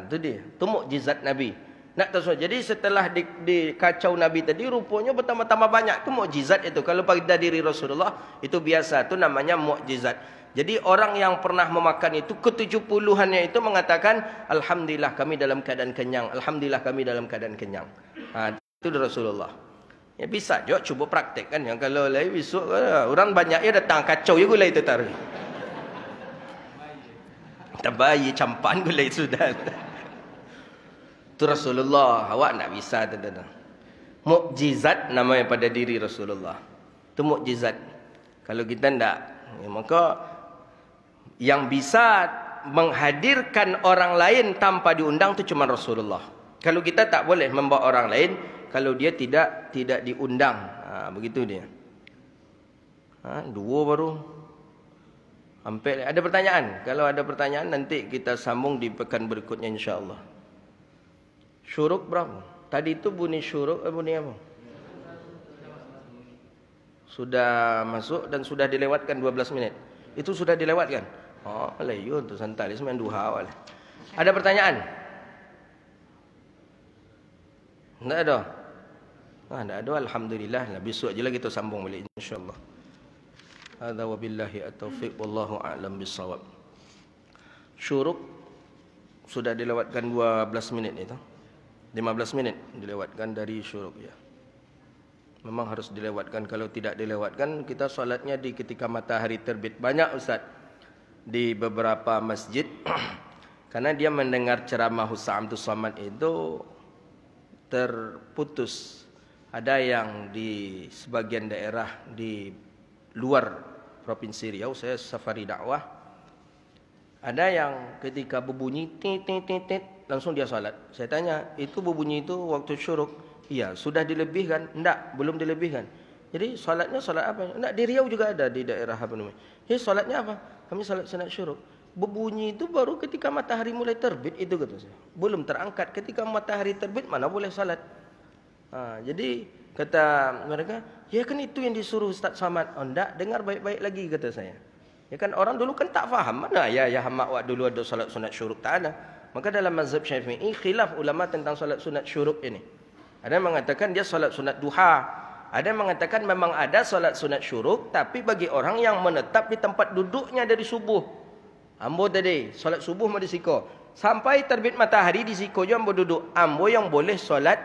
A: Itu dia. Itu mukjizat Nabi. Nak tahu, jadi setelah dikacau Nabi tadi, rupanya bertambah-tambah banyak. Itu mukjizat itu. Kalau pada diri Rasulullah, itu biasa. Itu namanya mukjizat. Jadi orang yang pernah memakan itu, ke-70-annya itu mengatakan, Alhamdulillah kami dalam keadaan kenyang. Alhamdulillah kami dalam keadaan kenyang. Itu dari Rasulullah. Ya bisa juga cuba praktek kan. Yang kalau lain besok, orang banyak ya datang kacau je gulai itu taruh. Terbayi campan gulai sudah. Itu Rasulullah. Awak nak bisa. Mukjizat namanya pada diri Rasulullah. Itu mukjizat. Kalau kita tidak, ya, maka yang bisa menghadirkan orang lain tanpa diundang itu cuma Rasulullah. Kalau kita tak boleh membawa orang lain kalau dia tidak diundang. Begitu dia. Dua baru. Hampir ada pertanyaan. Kalau ada pertanyaan nanti kita sambung di pekan berikutnya insya-Allah. Syuruk berapa? Tadi itu bunyi syuruk, bunyi apa? Sudah masuk dan sudah dilewatkan 12 minit. Itu sudah dilewatkan. Oh, layu tu santai semain duha awal. Ada pertanyaan? Tidak ada. Tidak ada, alhamdulillah. Besok aja lah kita sambung balik insya-Allah. Hadza wabillahi at-taufiq wallahu a'lam bissawab. Syuruk sudah dilewatkan 12 minit itu. 15 minit dilewatkan dari syuruk ya. Memang harus dilewatkan. Kalau tidak dilewatkan, kita solatnya di ketika matahari terbit. Banyak Ustaz di beberapa masjid karena dia mendengar ceramah Hussam tu Samad itu terputus. Ada yang di sebagian daerah di luar Provinsi Riau, saya safari dakwah. Ada yang ketika berbunyi tit tit tit tit langsung dia salat. Saya tanya, itu berbunyi itu waktu syuruk? Iya, sudah dilebihkan? Enggak, belum dilebihkan. Jadi salatnya salat apa? Enggak, di Riau juga ada di daerah apa namanya. Jadi salatnya apa? Kami salat sunat syuruk. Berbunyi itu baru ketika matahari mulai terbit itu kata saya. Belum terangkat. Ketika matahari terbit mana boleh salat. Jadi kata mereka, ya kan itu yang disuruh Ustaz Samad. Oh enggak, dengar baik-baik lagi kata saya. Ya kan orang dulu kan tak faham. Mana ya hamak wak dulu ada salat sunat syuruk, tak ada. Maka dalam mazhab Syafi'i khilaf ulama tentang salat sunat syuruk ini. Ada yang mengatakan dia salat sunat duha. Ada yang mengatakan memang ada solat sunat syuruk, tapi bagi orang yang menetap di tempat duduknya dari subuh. Ambo tadi, solat subuh mau di siko. Sampai terbit matahari di siko je ambo duduk. Ambo yang boleh solat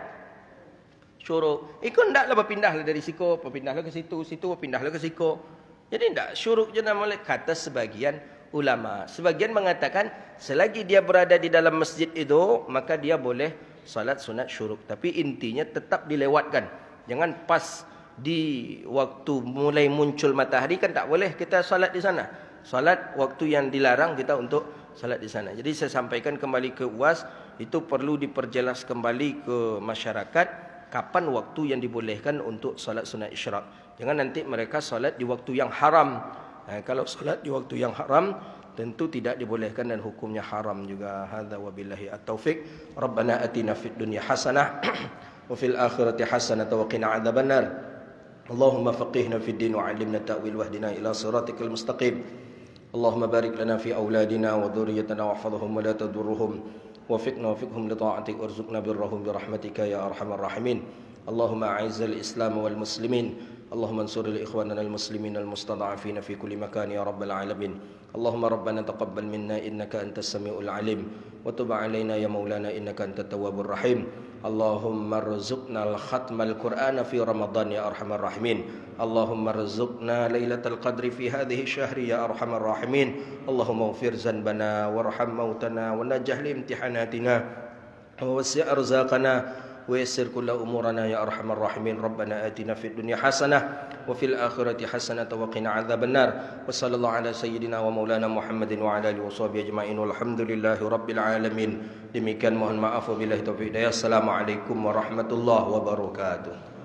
A: syuruk. Ikut ndaklah berpindahlah dari siko, berpindahlah ke situ, berpindahlah ke siko. Jadi ndak syuruk je nama kata sebagian ulama. Sebagian mengatakan selagi dia berada di dalam masjid itu, maka dia boleh solat sunat syuruk. Tapi intinya tetap dilewatkan. Jangan pas di waktu mulai muncul matahari kan tak boleh kita salat di sana. Salat waktu yang dilarang kita untuk salat di sana. Jadi saya sampaikan kembali ke UAS, itu perlu diperjelas kembali ke masyarakat kapan waktu yang dibolehkan untuk salat sunat isyraq. Jangan nanti mereka salat di waktu yang haram. Kalau salat di waktu yang haram tentu tidak dibolehkan dan hukumnya haram juga. Hadza wabillahi at-taufiq. Rabbana atina fid dunya hasanah وفي الآخرة حسنة وقنا عذاب النار اللهم فقهنا في الدين وعلمنا التأويل واهدنا إلى صراطك المستقيم اللهم بارك لنا في أولادنا وذريتنا واحفظهم ولا تضرهم وفقنا وفقهم لطاعتك وارزقنا برهم برحمتك يا أرحم الراحمين اللهم أعز الإسلام والمسلمين اللهم انصر لإخواننا المسلمين المستضعفين في كل مكان يا رب العالمين. اللهم ربنا تقبل منا إنك أنت السميع العليم وتب علينا يا مولانا إنك أنت التواب الرحيم. اللهم ارزقنا الختم القرآن في رمضان يا أرحم الراحمين. اللهم ارزقنا ليلة القدر في هذه الشهر يا أرحم الراحمين. اللهم اغفر ذنبنا وارحم موتنا ونجح لامتحاناتنا ووسع أرزاقنا ويسر كل أمورنا يا أرحم الراحمين. ربنا آتنا في الدنيا حسنة وفي الآخرة حسنة وقنا عذاب النار. وصلى الله على سيدنا ومولانا محمد وعلى آله وصحبه أجمعين والحمد لله رب العالمين. Demikian mohon maaf wabillahi taufiq hidayah. Assalamualaikum warahmatullahi wabarakatuh.